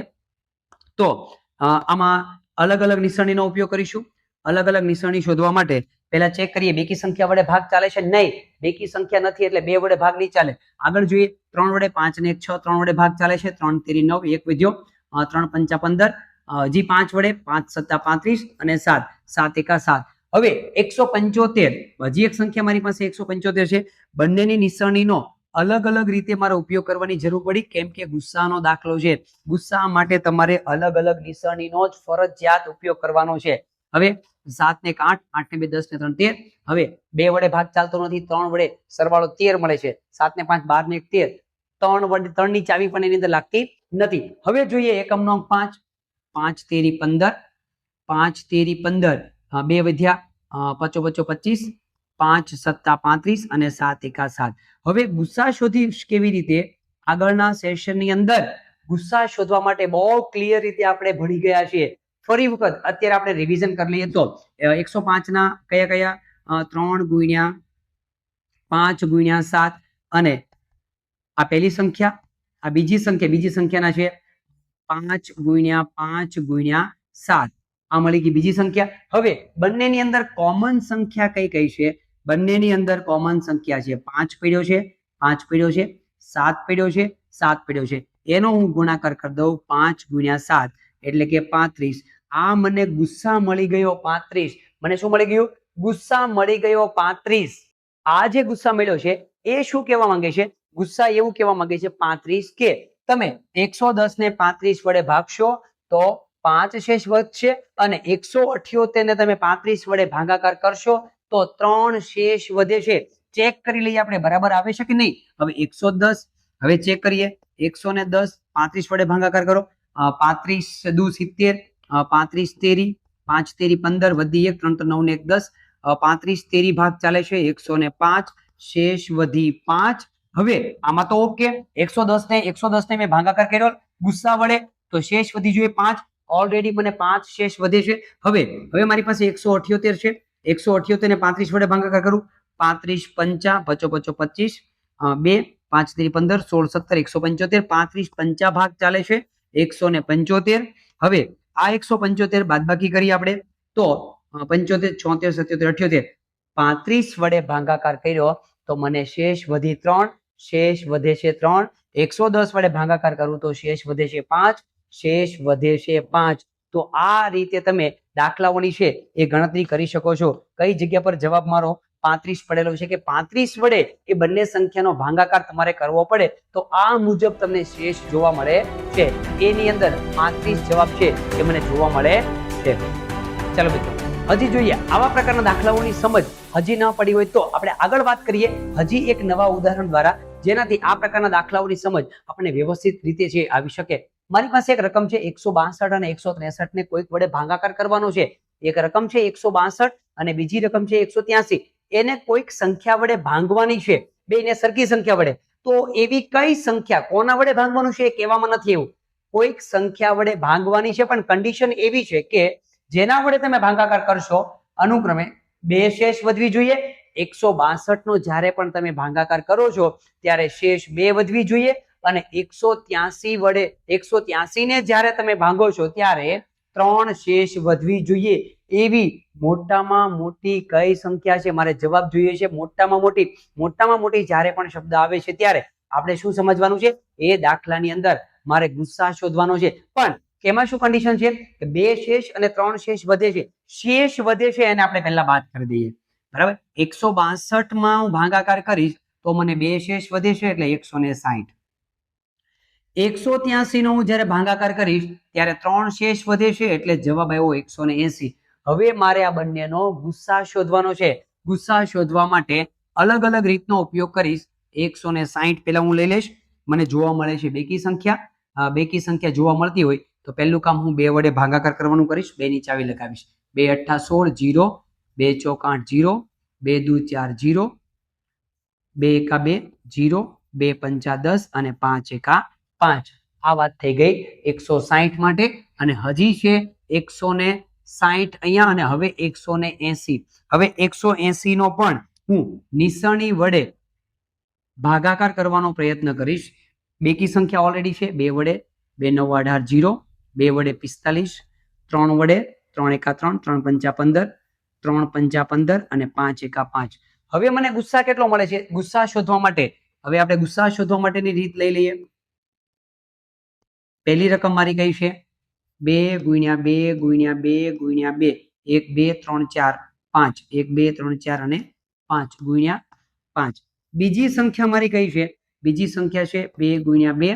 તો આમાં અલગ અલગ નિશાનીનો ઉપયોગ કરીશું. અલગ અલગ નિશાની શોધવા માટે પહેલા ચેક કરીએ બેકી સંખ્યા વડે ભાગ ચાલે છે? નહીં, બેકી સંખ્યા નથી એટલે 2 વડે ભાગ નહીં ચાલે. આગળ જોઈએ 3 વડે 5 ને 1 6, 3 વડે ભાગ ચાલે છે. 3 તેરી 9, 1 વધ્યો, 3 પંચા 15, હજી 5 વડે 5 સત્તા 35 અને 7 7 એકા 7. હવે 175 હજી એક સંખ્યા મારી પાસે 175 છે. બંનેની નિશાનીનો અલગ અલગ રીતે મારે ઉપયોગ કરવાની જરૂર પડી કેમ કે ગુસ્સાનો દાખલો છે. ગુસ્સા માટે તમારે અલગ અલગ નિશાનીનો જ ફરજિયાત ઉપયોગ કરવાનો છે. હવે 7 ને 8, 8 ને 2 10 ને 3 13. હવે 2 વડે ભાગ ચાલતો નથી, 3 વડે સરવાળો 13 મળે છે. 7 ને 5 12 ને 1 13. 3 વડે 3 ની ચાવી પણ એની અંદર લાગતી નથી. હવે જોઈએ એકમનો અંક 5. 5 તેરી 15, 5 તેરી 15, 2 વધ્યા, 5 5 25, 5 સત્તા 35 અને 7 એકા 7. હવે ગુસ્સા શોધી કેવી રીતે? આગળના સેશનની અંદર ગુસ્સા શોધવા માટે બહુ ક્લિયર રીતે આપણે ભણી ગયા છીએ. ફરી વખત અત્યારે આપણે રિવિઝન કરી લઈએ તો 105 ના કયા કયા? 3 ગુણ્યા 5 ગુણ્યા 7 અને આ પહેલી સંખ્યા, આ બીજી સંખ્યાના છે 5 ગુણ્યા 5 ગુણ્યા 7. આ મળી ગઈ બીજી સંખ્યા. હવે બંનેની અંદર કોમન સંખ્યા કઈ કઈ છે? બંનેની અંદર કોમન સંખ્યા છે 5 પડ્યો છે, 5 પડ્યો છે, 7 પડ્યો છે, 7 પડ્યો છે. એનો હું ગુણાકાર કરી દઉં 5 ગુણ્યા 7 એટલે કે 35. આ મને ગુસ્સા મળી ગયો 35. મને શું મળી ગયું? ગુસ્સા મળી ગયો 35. આ જે ગુસ્સા મળ્યો છે એ શું કહેવા માંગે છે? ગુસ્સા એવું કહેવા માંગે છે 35 કે તમે 110 ને 35 વડે ભાગશો તો 5 શેષ વધશે અને 178 ને તમે 35 વડે ભાગાકાર કરશો તો 3 શેષ વધે છે. ચેક કરી લઈએ આપણે બરાબર આવે છે કે નહીં. હવે 110 હવે ચેક કરીએ 110 35 વડે ભાગાકાર કરો 35 દુ 70 35 તેરી 5 તેરી 15 વધી 1 3 9 ને 1 10 35 તેરી ભાગ ચાલે છે 105 શેષ વધી 5. હવે આમાં તો ઓકે 110 ને મેં ભાગાકાર કર્યો ગુસ્સા વડે તો શેષ વધી જોઈએ 5. ઓલરેડી મને 5 શેષ વધે છે. હવે મારી પાસે 178 છે 178 ને 35 વડે ભાગાકાર કરું 35 5 પચો 25 2 5 તેરી 15 16 17 175 35 5 ભાગ ચાલે છે 175. હવે આ 175 બાદબાકી કરીએ આપણે તો 75 76 77 78 35 વડે ભાગાકાર કર્યો તો મને શેષ વધી 3 શેષ વધે છે 3. 110 વડે ભાગાકાર કરું તો શેષ વધે છે 5 શેષ વધે છે 5. તો આ રીતે તમે દાખલાઓની છે એ ગણતરી કરી શકો છો. કઈ જગ્યા પર જવાબ મારો 35 પડેલો છે કે 35 વડે એ બંને સંખ્યાનો ભાગાકાર તમારે કરવો પડે તો આ મુજબ તમને શેષ જોવા મળે છે. એની અંદર 35 જવાબ છે એ મને જોવા મળે છે. ચાલો મિત્રો હજી જોઈએ આવા પ્રકારના દાખલાઓની સમજ હજી ન પડી હોય તો આપણે આગળ વાત કરીએ હજી એક નવા ઉદાહરણ દ્વારા જેનાથી આ પ્રકારના દાખલાઓની સમજ આપણને વ્યવસ્થિત રીતે છે આવી શકે. મારી પાસે એક રકમ છે 162 અને 163 ને કોઈક વડે ભાગાકાર કરવાનો છે. એક રકમ છે 162 અને બીજી રકમ છે 183. એને કોઈક સંખ્યા વડે ભાંગવાની છે બેને સરખી સંખ્યા વડે. તો એવી કઈ સંખ્યા કોના વડે ભાંગવાનું છે એ કહેવામાં નથી એવું. કોઈક સંખ્યા વડે ભાંગવાની છે પણ કન્ડિશન એવી છે કે જેના વડે તમે ભાગાકાર કરશો અનુક્રમે 2 શેષ વધવી જોઈએ. 162 નો જ્યારે પણ તમે ભાગાકાર કરો છો ત્યારે શેષ 2 વધવી જોઈએ અને 183 વડે 183 ને જ્યારે તમે ભાંગો છો ત્યારે 3 શેષ વધવી જોઈએ. એવી મોટામાં મોટી કઈ સંખ્યા છે મારે જવાબ જોઈએ છે. મોટામાં મોટી જ્યારે પણ શબ્દ આવે છે ત્યારે આપણે શું સમજવાનું છે એ દાખલાની અંદર મારે ગુસ્સા શોધવાનો છે. પણ એમાં શું કન્ડિશન છે કે 2 શેષ અને 3 શેષ વધે છે. શેષ વધે છે એને આપણે પહેલા બાદ કરી દઈએ બરાબર. 162 માં હું ભાગાકાર કરીશ તો મને 2 શેષ વધે છે એટલે 160. 183 નો હું જ્યારે ભાગાકાર કરીશ ત્યારે 3 શેષ વધે છે એટલે જવાબ આવ્યો 180. હવે મારે આ બંનેનો ગુસ્સા શોધવાનો છે. ગુસ્સા શોધવા માટે અલગ અલગ રીતનો ઉપયોગ કરીશ. 160 પહેલા હું લઈ લઈશ. મને જોવા મળે છે બેકી સંખ્યા જોવા મળતી હોય તો પહેલું કામ હું 2 વડે ભાગાકાર કરવાનું કરીશ. 2 ની ચાવી લગાવીશ. 2 8 16 0 2 4 8 0 2 2 4 0 2 1 2 0 2 5 10 અને 5 1 5. આ વાત થઈ ગઈ 160 માટે. અને હજી છે 160 અહીંયા અને હવે 180. હવે 180 નો પણ હું નિશાની વડે ભાગાકાર કરવાનો પ્રયત્ન કરીશ. બેકી સંખ્યા ઓલરેડી છે 2 વડે 2 9 18 0 2 વડે 45 3 વડે 3 1 3 3 5 15 3 5 15 અને 5 1 5. હવે મને ગુસ્સા કેટલો મળે છે ગુસ્સા શોધવા માટે હવે આપણે ગુસ્સા શોધવા માટેની રીત લઈ લઈએ. પહેલી રકમ મારી કઈ છે 2 × 2 × 2 × 2 1 2 3 4 5 1 2 3 4 અને 5 × 5. બીજી સંખ્યા મારી કઈ છે બીજી સંખ્યા છે 2 × 2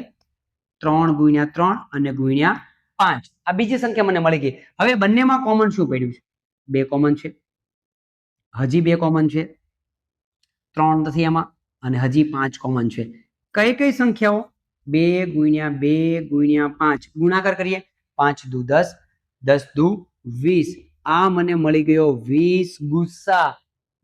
3 × 3 અને × 5. આ બીજી સંખ્યા મને મળી ગઈ. હવે બંનેમાં કોમન શું પડ્યું છે 2 કોમન છે હજી 2 કોમન છે 3 નથી આમાં અને હજી 5 કોમન છે. કઈ સંખ્યાઓ 2 × 2 × 5 ગુણાકાર કરીએ 5 દુ 10 10 દુ 20. આ મને મળી ગયો 20 ગુસ્સા.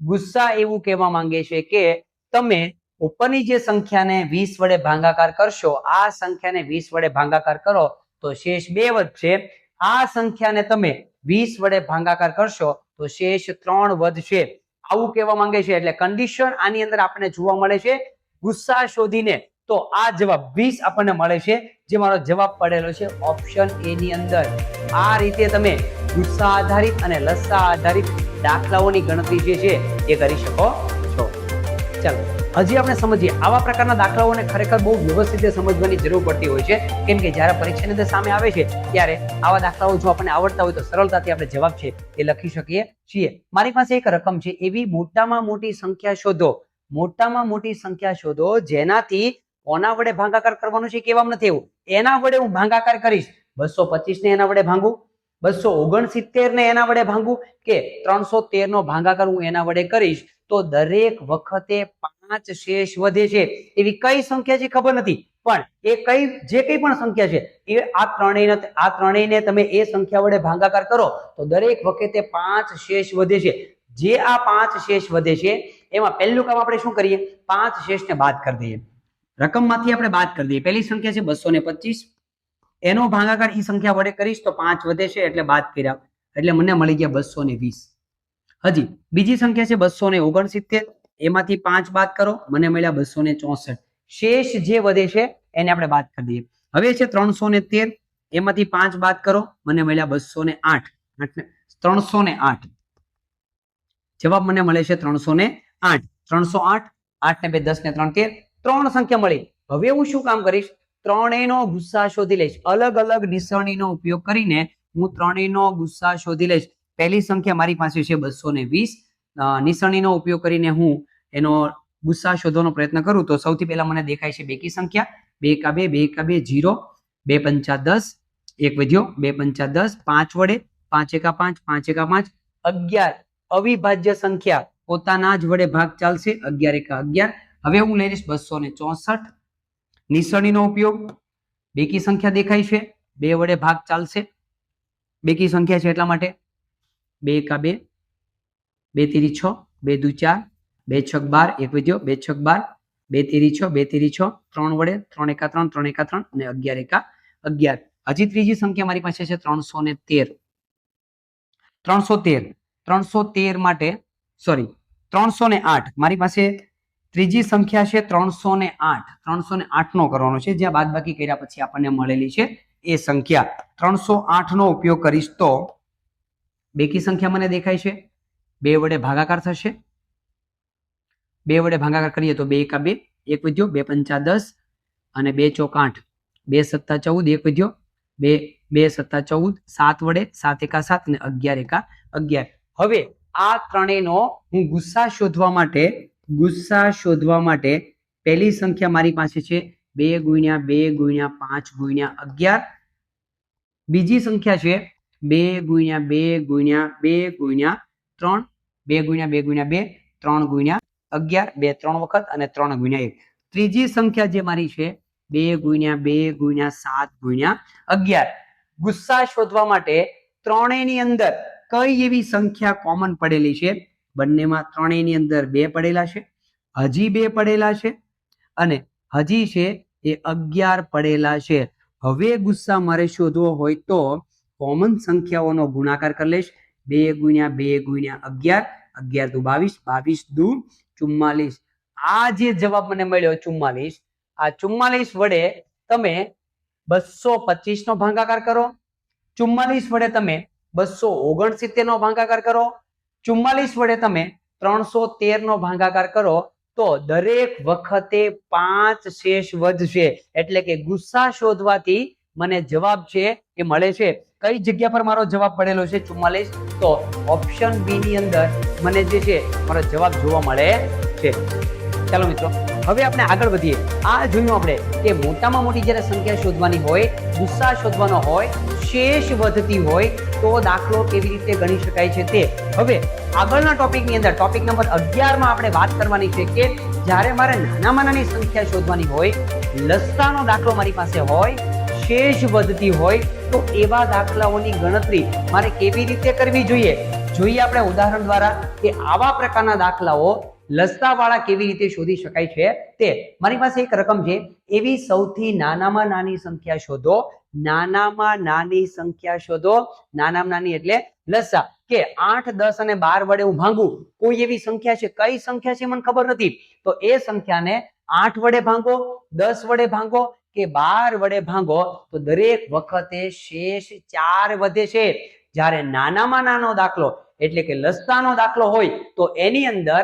ગુસ્સા એવું કહેવા માંગે છે કે તમે ઉપરની જે સંખ્યાને 20 વડે ભાગાકાર કરશો આ સંખ્યાને 20 વડે ભાગાકાર કરો તો શેષ 2 વધશે. આ સંખ્યાને તમે 20 વડે ભાગાકાર કરશો તો શેષ 3 વધશે. આવું કહેવા માંગે છે. એટલે કન્ડિશન આની અંદર આપણને જોવા મળે છે. ગુસ્સા શોધીને તો આ જવાબ 20 આપણને મળે છે જે મારો જવાબ પડેલો છે ઓપ્શન એ ની અંદર. આ રીતે તમે ગુસ્સા આધારિત અને લસ્સા આધારિત દાખલાઓની ગણતરી જે છે એ કરી શકો છો. ચાલો હજી આપણે સમજીએ આવા પ્રકારના દાખલાઓને ખરેખર બહુ વ્યવસ્થિત રીતે સમજવાની જરૂર પડતી હોય છે. કેમ કે જ્યારે પરીક્ષાની અંદર સામે આવે છે ત્યારે આવા દાખલાઓ જો આપણને આવડતા હોય તો સરળતાથી આપણે જવાબ છે એ લખી શકીએ છીએ. મારી પાસે એક રકમ છે એવી મોટામાં મોટી સંખ્યા શોધો. મોટામાં મોટી સંખ્યા શોધો જેનાથી કોના વડે ભાગાકાર કરવાનો છે કહેવામાં નથી એવું. એના વડે હું ભાગાકાર કરીશ. 225 ને એના વડે ભાંગું, 269 ને એના વડે ભાંગું કે 313 નો ભાગાકાર હું એના વડે કરીશ તો દરેક વખતે 5 શેષ વધે છે. એવી કઈ સંખ્યા છે ખબર નથી, પણ એ જે કઈ પણ સંખ્યા છે એ આ ત્રણેયને તમે એ સંખ્યા વડે ભાગાકાર કરો તો દરેક વખતે 5 શેષ વધે છે. જે આ 5 શેષ વધે છે એમાં પહેલું કામ આપણે શું કરીએ, 5 શેષને બાદ કરી દઈએ. રકમમાંથી આપણે બાદ કરી દઈએ. પહેલી સંખ્યા છે 225, એનો ભાગાકાર ઈ સંખ્યા વડે કરીશ તો 5 વધે છે એટલે બાદ કર્યા, એટલે મને મળી ગયા 220. હજી બીજી સંખ્યા છે 269, એમાંથી 5 બાદ કરો, મને મળ્યા 264. શેષ જે વધે છે એને આપણે બાદ કરી દઈએ. હવે છે 313, એમાંથી 5 બાદ કરો, મને મળ્યા 208. 308 જવાબ મને મળે છે 308. 308, 8 ને 2 10 ને 3 13, 3 સંખ્યા મળી. હવે હું શું કામ કરીશ, ત્રણેયનો ગુસ્સા શોધી લઈશ. અલગ અલગ નિશાનીનો ઉપયોગ કરીને હું ત્રણેયનો ગુસ્સા શોધી લઈશ. પહેલી સંખ્યા મારી પાસે છે 220. નિશાનીનો ઉપયોગ કરીને હું એનો ગુસ્સા શોધવાનો પ્રયત્ન કરું તો સૌથી પહેલા મને દેખાય છે બેકી સંખ્યા. 2 એકા 2, 2 એકા 2 0, 2 પંચા 10, 1 વધ્યો, 2 પંચા 10, 5 વડે, 5 એકા 5, 5 એકા 5, 11 અવિભાજ્ય સંખ્યા પોતાના જ વડે ભાગ ચાલશે. 11 એકા 11. હવે હું લઈ લઈશ 264. નિશાનીનો ઉપયોગ, બેકી સંખ્યા દેખાય છે, 2 વડે ભાગ ચાલશે, બેકી સંખ્યા છે એટલા માટે. 2 એકા 2, 2 તેરી 6, 2 દુ 4, 2 છક 12, 1 વધ્યો, 2 છક 12, 2 તેરી 6, 2 તેરી 6, 3 વડે, 3 એકા 3, 3 એકા 3 અને 11 એકા 11. હજી ત્રીજી સંખ્યા મારી પાસે છે 313. 313 માટે સોરી 308 મારી પાસે ત્રીજી સંખ્યા છે 308. 308 નો કરવાનો છે, જ્યાં બાદબાકી કર્યા પછી આપણને મળેલી છે એ સંખ્યા. 308 નો ઉપયોગ કરીશ તો બેકી સંખ્યા મને દેખાય છે, 2 વડે ભાગાકાર થશે. 2 વડે ભાગાકાર કરીએ તો 2 એકા 2, 1 વધ્યો, 2 પંચા 10 અને 2 ચોક 8, 2 સત્તા 14, 1 વધ્યો, 2 સત્તા 14, 7 વડે, 7 એકા 7 અને 11 એકા 11. હવે આ ત્રણેયનો હું ગુસ્સા શોધવા માટે પહેલી સંખ્યા મારી પાસે છે 2 ગુણ્યા 2 ગુણ્યા 5 ગુણ્યા 11. બીજી સંખ્યા છે 2 ગુણ્યા 2 ગુણ્યા 2 ગુણ્યા 3, 2 ગુણ્યા 2 ગુણ્યા 2, 3 ગુણ્યા 11, 2 3 વખત અને 3 ગુણ્યા 1. ત્રીજી સંખ્યા જે મારી છે 2 ગુણ્યા 2 ગુણ્યા 7 ગુણ્યા 11. ગુસ્સા શોધવા માટે ત્રણેયની અંદર કઈ એવી સંખ્યા કોમન પડેલી છે? બંનેમાં ત્રણેયની અંદર 2 પડેલા છે, હજી 2 પડેલા છે અને હજી છે એ 11 પડેલા છે. હવે ગુસ્સા મારે શોધવો હોય તો કોમન સંખ્યાઓનો ગુણાકાર કરી લઈશ. 2 ગુણ્યા 2 ગુણ્યા 11, 11 દુ 22, 22 દુ 44. આ જે જવાબ મને મળ્યો 44, આ 44 વડે તમે 225 નો ભાગાકાર કરો, 44 વડે તમે 269 નો ભાગાકાર કરો, 44 વડે તમે 313 નો ભાગાકાર કરો તો દરેક વખતે 5 શેષ વધશે. એટલે કે ગુસ્સા શોધવાથી મને જવાબ છે એ મળે છે. કઈ જગ્યા પર મારો જવાબ પડેલો છે 44? તો ઓપ્શન બી ની અંદર મને જે છે મારો જવાબ જોવા મળે છે. ચાલો મિત્રો, હવે આપણે આગળ વધીએ. આ જોયું આપણે કે મોટામાં મોટી જ્યારે સંખ્યા શોધવાની હોય, ગુસ્સા શોધવાનો હોય, શેષ વધતી હોય તો દાખલો કેવી રીતે ગણી શકાય છે તે. હવે આગળના ટોપિકની અંદર ટોપિક નંબર 11 માં આપણે વાત કરવાની છે કે જ્યારે મારે નાનામાં નાની સંખ્યા શોધવાની હોય, લસાનો દાખલો મારી પાસે હોય, શેષ વધતી હોય તો એવા દાખલાઓની ગણતરી મારે કેવી રીતે કરવી જોઈએ આપણે ઉદાહરણ દ્વારા કે આવા પ્રકારના દાખલાઓ લસાવાળા કેવી રીતે શોધી શકાય છે તે. મારી પાસે એક રકમ છે, એવી સૌથી નાનામાં નાની સંખ્યા શોધો. નાનામાં નાની સંખ્યા શોધો. નાનામાં નાની એટલે લસા કે 8, 10 અને 12 વડે હું ભાંગું. કોઈ એવી સંખ્યા છે, કઈ સંખ્યા છે મને ખબર નથી, તો એ સંખ્યાને 8 વડે ભાંગો, 10 વડે ભાંગો કે 12 વડે ભાંગો તો દરેક વખતે શેષ 4 વધે છે. જ્યારે નાનામાં નાનો દાખલો એટલે કે લસાનો દાખલો હોય તો એની અંદર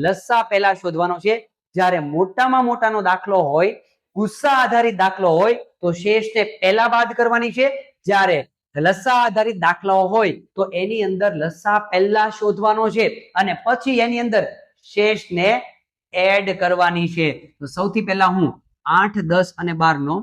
લસા પહેલા શોધવાનો છે. જ્યારે મોટામાં મોટાનો દાખલો હોય, ગુસ્સા આધારિત દાખલો હોય તો શેષને પહેલા બાદ કરવાની છે. જ્યારે લસા આધારિત દાખલાઓ હોય તો એની અંદર લસા પહેલા શોધવાનો છે અને પછી એની અંદર શેષને એડ કરવાની છે. તો સૌથી પહેલા હું 8, 10 અને 12 નો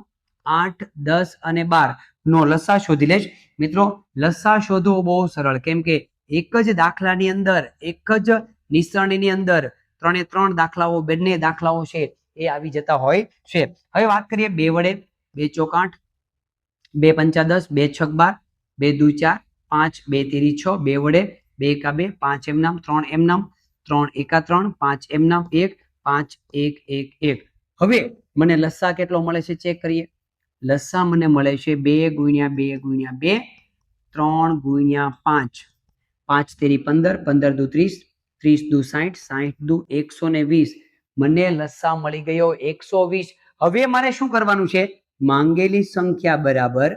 8, 10 અને 12 નો લસા શોધી લઈશ. મિત્રો લસા શોધવો બહુ સરળ, કેમ કે એક જ દાખલાની અંદર, એક જ નિસરણીની અંદર 3 દાખલાઓ, બંને દાખલાઓ છે એ આવી જતા હોય છે. હવે વાત કરીએ 2 વડે. 2 ચોક 8, 2 પંચા 10, 2 છક 12, 2 દુ 4, 5, 2 તેરી 6, 2 વડે 2 એકા 2, 5 એમ નામ, 3 એમ નામ, 3 એકા 3, 5 એમ નામ 1, 5 1 1 1. હવે મને લસા કેટલો મળે છે ચેક કરીએ. લસા મને મળે છે 2 ગુણ્યા 2 ગુણ્યા 2, 3 ગુણ્યા 5, 5 તેરી 15, 15 દુ 30, 30 દુ 60, 60 દુ 120. મને લસા મળી ગયો 120. હવે મારે શું કરવાનું છે? માંગેલી સંખ્યા બરાબર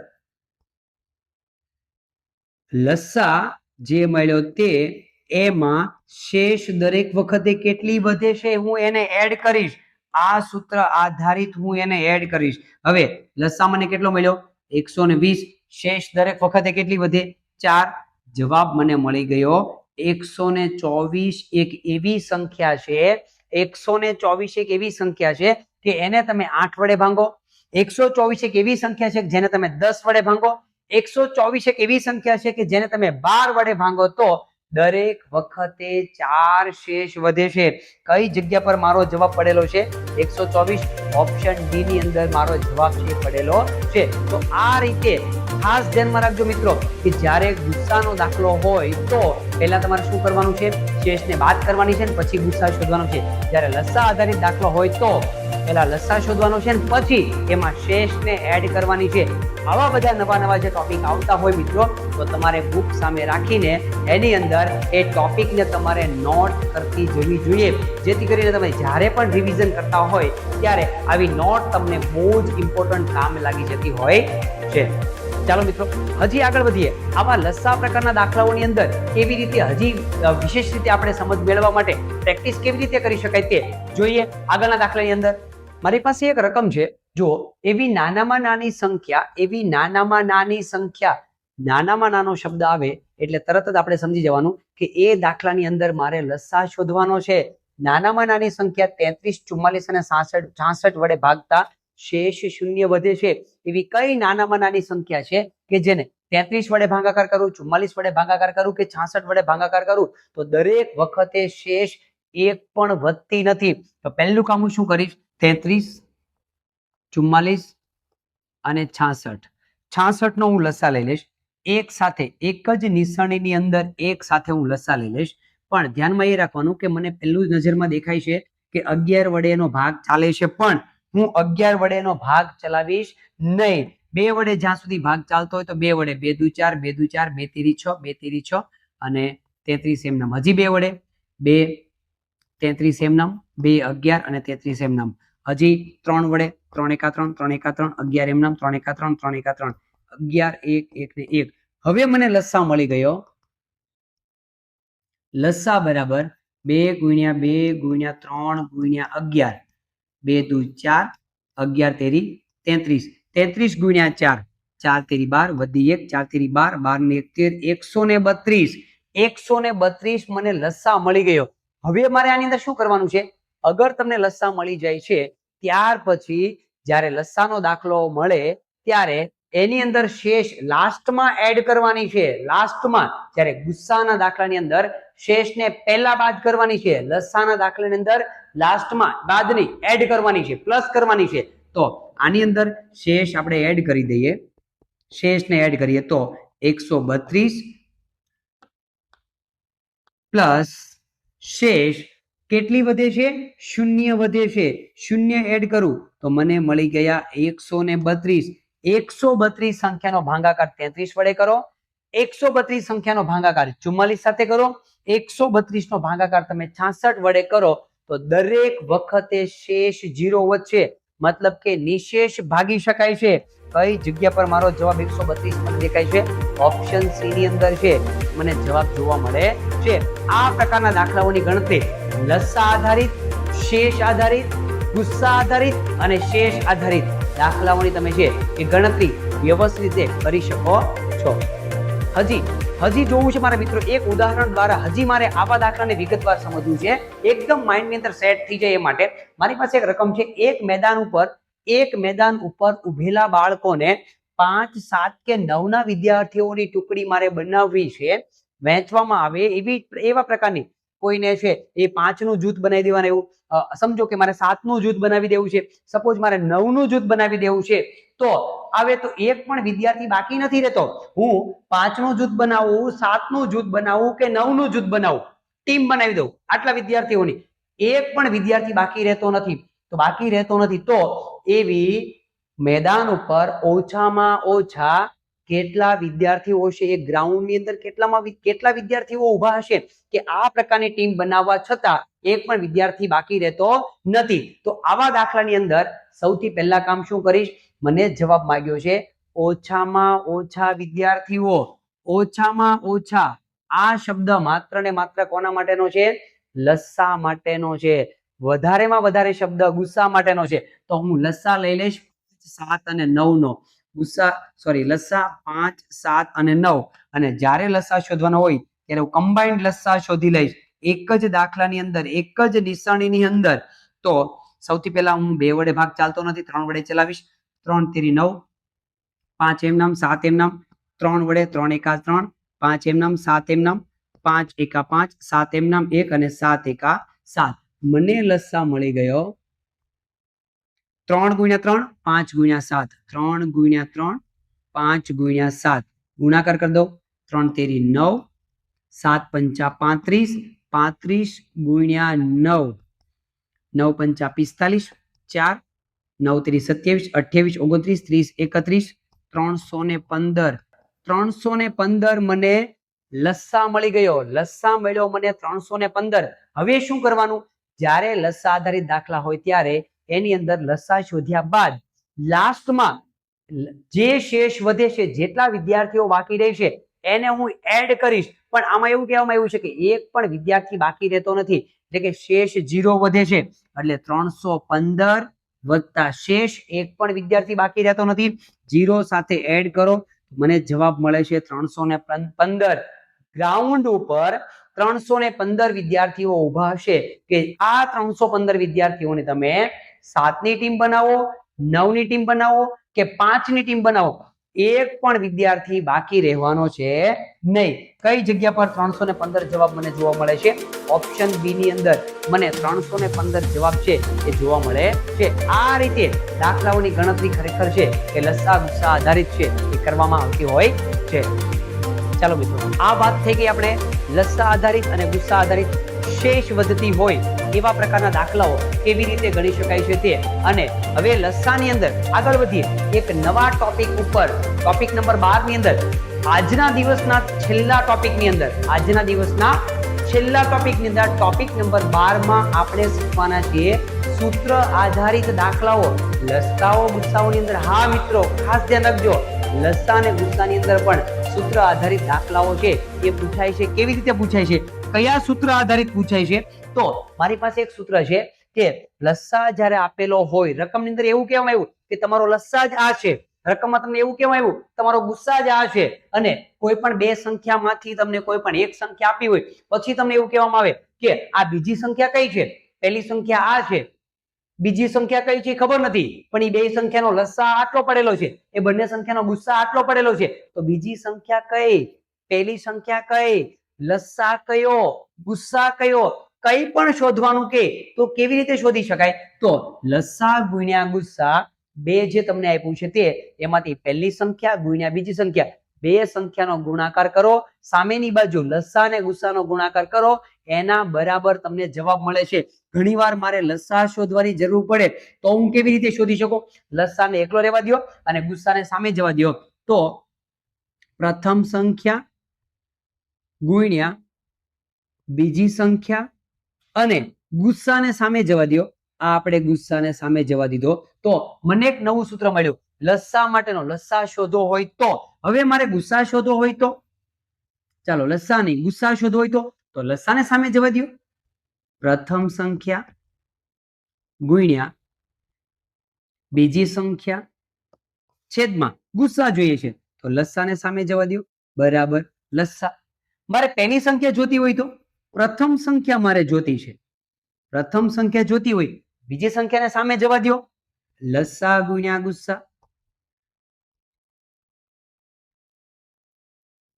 લસા જે મળ્યો તે, એમાં શેષ દરેક વખતે કેટલી વધે છે હું એને એડ કરીશ. આ સૂત્ર આધારિત હું એને એડ કરીશ. હવે લસા મને કેટલો મળ્યો? 120. શેષ દરેક વખતે કેટલી વધે? 4. જવાબ મને મળી ગયો 124. એક એવી સંખ્યા છે, 124 એક એવી સંખ્યા છે કે એને તમે 8 વડે ભાંગો. 124 એક એવી સંખ્યા છે જેને તમે 10 વડે ભાંગો. 124 એક એવી સંખ્યા છે કે જેને તમે 12 વડે ભાંગો તો દરેક વખતે 4 શેષ વધે છે. કઈ જગ્યા પર મારો જવાબ પડેલો છે? 124. ઓપ્શન ડી ની અંદર મારો જવાબ છે પડેલો છે. તો આ રીતે ખાસ ધ્યાનમાં રાખજો મિત્રો કે જ્યારે ગુસ્સાનો દાખલો હોય તો પહેલા તમારે શું કરવાનું છે? શેષને બાદ કરવાની છે ને પછી ગુસ્સા શોધવાનો છે. જ્યારે લસા આધારિત દાખલો હોય તો પહેલા લસા શોધવાનો છે ને પછી એમાં શેષને એડ કરવાની છે. આવા બધા નવા જે ટોપિક આવતા હોય મિત્રો તો તમારે બુક સામે રાખીને એની અંદર એ ટોપિકને તમારે નોટ કરતી જવી જોઈએ, જેથી કરીને તમે જ્યારે પણ રિવિઝન કરતા હોય ત્યારે આવી નોટ તમને બહુ જ ઇમ્પોર્ટન્ટ કામ લાગી જતી હોય છે. ચાલો મિત્રો હજી આગળ વધીએ. આવા લસા પ્રકારના દાખલાઓની અંદર કેવી રીતે હજી વિશેષ રીતે આપણે સમજ મેળવવા માટે પ્રેક્ટિસ કેવી રીતે કરી શકાય તે જોઈએ. આગળના દાખલાની અંદર મારી પાસે એક રકમ છે. જો એવી નાનામાં નાની સંખ્યા, નાનામાં નાનો શબ્દ આવે એટલે તરત જ આપણે સમજી જવાનું કે એ દાખલાની અંદર મારે લસા શોધવાનો છે. નાનામાં નાની સંખ્યા 33, 44 અને 66 વડે ભાગતા શેષ શૂન્ય વધે છે. એવી કઈ નાનામાં નાની સંખ્યા છે કે જેને 33 વડે ભાગાકાર કરું, 44 વડે ભાગાકાર કરું કે 66 વડે ભાગાકાર કરું તો દરેક વખતે શેષ એક પણ વધતી નથી. તો પહેલું કામ હું શું કરીશ? 33, 44 અને 66. 66 નો હું લસા લઈ લઈશ. એક સાથે, એક જ નિસરણીની અંદર એક સાથે હું લસા લઈ લઈશ. પણ ધ્યાનમાં એ રાખવાનું કે મને પહેલું નજરમાં દેખાય છે કે 11 વડે એનો ભાગ ચાલે છે, પણ હું 11 વડે એનો ભાગ ચલાવીશ નહીં. 2 વડે જ્યાં સુધી ભાગ ચાલતો હોય તો 2 વડે 2 દુ 4, 2 દુ 4, 2 તેરી 6, 2 તેરી 6 અને 33 એમ નામ. હજી 2 વડે 2 33 એમ નામ, 2 11 અને 33 એમ નામ. હજી 3 વડે 3 એકા 3, 3 એકા 3, 11 એમ નામ, 3 એકા 3, 3 એકા 3, 11 1 1 ને 1. હવે મને લસા મળી ગયો. લસા બરાબર 2 ગુણ્યા 2 ગુણ્યા 3 ગુણ્યા 11, 2 દુ 4, 11 તેરી 33, 33 ગુણ્યા 4, 4 તેરી 12, વધી 1, 4 તેરી 12, 12 ને 1 13, 132 મને લસા મળી ગયો. હવે મારે આની અંદર શું કરવાનું છે? અગર તમને લસા મળી જાય છે ત્યાર પછી જ્યારે લસાનો દાખલો મળે ત્યારે એની અંદર શેષ લાસ્ટમાં એડ કરવાની છે. લાસ્ટમાં જ્યારે ગુસ્સાના દાખલાની અંદર શેષને પહેલા બાદ કરવાની છે, લસાના દાખલાની અંદર લાસ્ટમાં બાદની એડ કરવાની છે, પ્લસ કરવાની છે. તો આની અંદર શેષ આપણે એડ કરી દઈએ. શેષને એડ કરીએ તો 132 પ્લસ શેષ કેટલી વધે છે? શૂન્ય વધે છે. શૂન્ય એડ કરું તો મને મળી ગયા 132. 132 સંખ્યાનો ભાગાકાર 33 વડે કરો. 132 સંખ્યાનો ભાગાકાર 44 સાથે કરો. 132 નો ભાગાકાર તમે 66 વડે કરો તો દરેક વખતે શેષ 0 વધશે, મતલબ કે નિશેષ ભાગી શકાય છે. કઈ જગ્યા પર મારો જવાબ 132 મને દેખાય છે? ઓપ્શન સી ની અંદર છે. મને જવાબ જોવા મળે છે. આ પ્રકારના દાખલાઓની ગણતરી લસા આધારિત, શેષ આધારિત, ગુસ્સા આધારિત અને શેષ આધારિત દાખલાઓની તમે છે એ ગણતરી વ્યવસ્થિત રીતે કરી શકો છો. હજી હજી જોવું છે મારા મિત્રો, એક ઉદાહરણ દ્વારા હજી મારે આવા દાખલાને વિગતવાર સમજવું છે, એકદમ માઇન્ડની અંદર સેટ થઈ જાય એ માટે મારી પાસે એક રકમ છે. એક મેદાન ઉપર ઉભેલા બાળકોને 5, 7 કે 9 ના વિદ્યાર્થીઓની ટુકડી મારે બનાવવી છે. વહેંચવામાં આવે એવા પ્રકારની કોઈને છે એ 5 નું જૂથ બનાવી દેવાનું, એવું સમજો કે મારે 7 નું જૂથ બનાવી દેવું છે, સપોઝ મારે 9 નું જૂથ બનાવી દેવું છે, તો આવે તો એક પણ વિદ્યાર્થી બાકી નથી રહેતો. હું 5 નું જૂથ બનાવું, 7 નું જૂથ બનાવું કે 9 નું જૂથ બનાવું, ટીમ બનાવી દઉં આટલા વિદ્યાર્થીઓની, એક પણ વિદ્યાર્થી બાકી રહેતો નથી. તો એવી મેદાન ઉપર ઓછામાં ઓછા કેટલા વિદ્યાર્થીઓ છે, એ ગ્રાઉન્ડ ની અંદર કેટલા વિદ્યાર્થીઓ ઉભા હશે કે આ પ્રકારની ટીમ બનાવવા છતાં એક પણ વિદ્યાર્થી બાકી રહેતો નથી. તો આવા દાખલાની અંદર સૌથી પહેલા કામ શું કરીશ, મને જવાબ માંગ્યો છે ઓછામાં ઓછા વિદ્યાર્થીઓ. ઓછામાં ઓછા આ શબ્દ માત્ર ને માત્ર કોના માટેનો છે? લસ્સા માટેનો છે. વધારેમાં વધારે શબ્દ ગુસ્સા માટેનો છે. તો હું લસ્સા લઈ લઈશ 7 અને 9 નો. લસ્સા 5, 7 અને 9. અને જ્યારે લસ્સા શોધવાનો હોય ત્યારે હું કમ્બાઇન્ડ લસ્સા શોધી લઈશ એક જ દાખલાની અંદર, એક જ નિશાનીની અંદર. તો સૌથી પહેલા હું 2 વડે ભાગ ચાલતો નથી, 3 વડે ચલાવીશ. 3 તેરી 9, 5 એમ નામ, 7 એમ નામ, 3 વડે 3 એકા 3, 5 એમ નામ, 7 એમ નામ, 5 એકા 5, 7 એમ નામ 1 અને 7 એકા 7. મને લસ્સા મળી ગયો 3 ગુણ્યા 3, 5 ગુણ્યા 7, 3 ગુણ્યા 3, 5 ગુણ્યા 7. ગુણાકાર કરી દો. 3 તેરી 9, 7 પંચા 35, 35 ગુણ્યા 9, 9 પંચા 45, 4, 9 તેરી 27, 28, 29, 30, 31, 315. 315 મને લસ્સા મળી ગયો. લસ્સા મળ્યો મને 315. હવે શું કરવાનું? જ્યારે લસ્સા આધારિત દાખલા હોય ત્યારે એની અંદર લસ્સા શોધ્યા બાદ લાસ્ટમાં જે શેષ વધે છે, જેટલા વિદ્યાર્થીઓ બાકી રહેશે એને હું એડ કરીશ. પણ આમાં એવું કહેવામાં આવ્યું છે કે એક પણ વિદ્યાર્થી બાકી રહેતો નથી, એટલે કે શેષ 0 વધે છે. એટલે 315 વત્તા શેષ, એક પણ વિદ્યાર્થી બાકી રહેતો નથી, 0 સાથે એડ કરો, મને જવાબ મળે છે 315. ગ્રાઉન્ડ ઉપર 315 વિદ્યાર્થીઓ ઉભા હશે કે આ 315 વિદ્યાર્થીઓને તમે 7 ની ટીમ બનાવો, 9 ની ટીમ બનાવો કે 5 ની ટીમ બનાવો, એક પણ વિદ્યાર્થી બાકી રહેવાનો છે નહીં. કઈ જગ્યા પર 315 જવાબ મને જોવા મળે છે? ઓપ્શન બી ની અંદર મને 315 જવાબ છે એ જોવા મળે છે. આ રીતે દાખલાઓની ગણતરી ખરેખર છે કે લસ્સા ગુસ્સા આધારિત છે એ કરવામાં આવતી હોય છે. ચાલો મિત્રો, આ વાત થઈ ગઈ આપણે લસ્સા આધારિત અને ગુસ્સા આધારિત શેષ વધતી હોય એવા પ્રકારના દાખલાઓ કેવી રીતે ગણી શકાય છે તે. અને હવે લસ્સાની અંદર આગળ વધીએ એક નવા ટોપિક ઉપર, ટોપિક નંબર 12 ની અંદર આજના દિવસના છેલ્લા ટોપિકની અંદર ટોપિક નંબર 12 માં આપણે શીખવાના છીએ સૂત્ર આધારિત દાખલાઓ. લસ્સાઓ ગુસ્સાઓની અંદર, હા મિત્રો ખાસ ધ્યાન રાખજો, લસ્સા અને ગુસ્સાની અંદર પણ સૂત્ર આધારિત દાખલાઓ છે એ પૂછાય છે. કેવી રીતે પૂછાય છે? કયા સૂત્ર આધારિત પૂછાય છે? તો મારી પાસે એક સૂત્ર છે કે લસ્સા જ્યારે આપેલો હોય, રકમની અંદર એવું કહેવામાં આવ્યું કે તમારો લસ્સા જ આ છે, રકમમાં તમને એવું કહેવામાં આવ્યું તમારો ગુસ્સા જ આ છે, અને કોઈ પણ બે સંખ્યામાંથી તમને કોઈ પણ એક સંખ્યા આપી હોય, પછી તમને એવું કહેવામાં આવે કે આ બીજી સંખ્યા કઈ છે? પહેલી સંખ્યા આ છે, બીજી સંખ્યા કઈ છે ખબર નથી, પણ એ બે સંખ્યાનો લસ્સા આટલો પડેલો છે, એ બંને સંખ્યાનો ગુસ્સા આટલો પડેલો છે. તો બીજી સંખ્યા કઈ, પહેલી સંખ્યા કઈ, લસ્સા કયો, ગુસ્સા કયો, કઈ પણ શોધવાનું કે તો કેવી રીતે શોધી શકાય? તો લસ્સા ગુણ્યા ગુસ્સા બે જે તમને આપ્યું છે તે, એમાંથી પહેલી સંખ્યા ગુણ્યા બીજી સંખ્યા, બે સંખ્યાનો ગુણાકાર કરો, સામેની બાજુ લસ્સા અને ગુસ્સાનો ગુણાકાર કરો, એના બરાબર તમને જવાબ મળે છે. ઘણીવાર મારે લસ્સા શોધવાની જરૂર પડે તો હું કેવી રીતે શોધી શકું? લસ્સાને એકલો રહેવા દો અને ગુસ્સાને સામે જવા દો. તો પ્રથમ સંખ્યા ગુણ્યા બીજી સંખ્યા અને ગુસ્સાને સામે જવા દો. આ આપણે ગુસ્સાને સામે જવા દીધો. તો મને એક નવું સૂત્ર મળ્યું લસ્સા માટેનો. લસ્સા શોધવો હોય તો, હવે મારે ગુસ્સા શોધવો હોય તો, ચાલો લસ્સા નહીં ગુસ્સા શોધવો હોય તો લસ્સાને સામે જવા દો. પ્રથમ સંખ્યા ગુણ્યા બીજી સંખ્યા છેદમાં ગુસ્સા જોઈએ છે તો લસ્સાને સામે જવા દો. બરાબર લસા. મારે પેલી સંખ્યા જોતી હોય તો પ્રથમ સંખ્યા મારે જોતી છે. પ્રથમ સંખ્યા જોતી હોય બીજી સંખ્યાને સામે જવા દો. લસા ગુણ્યા ગુસ્સા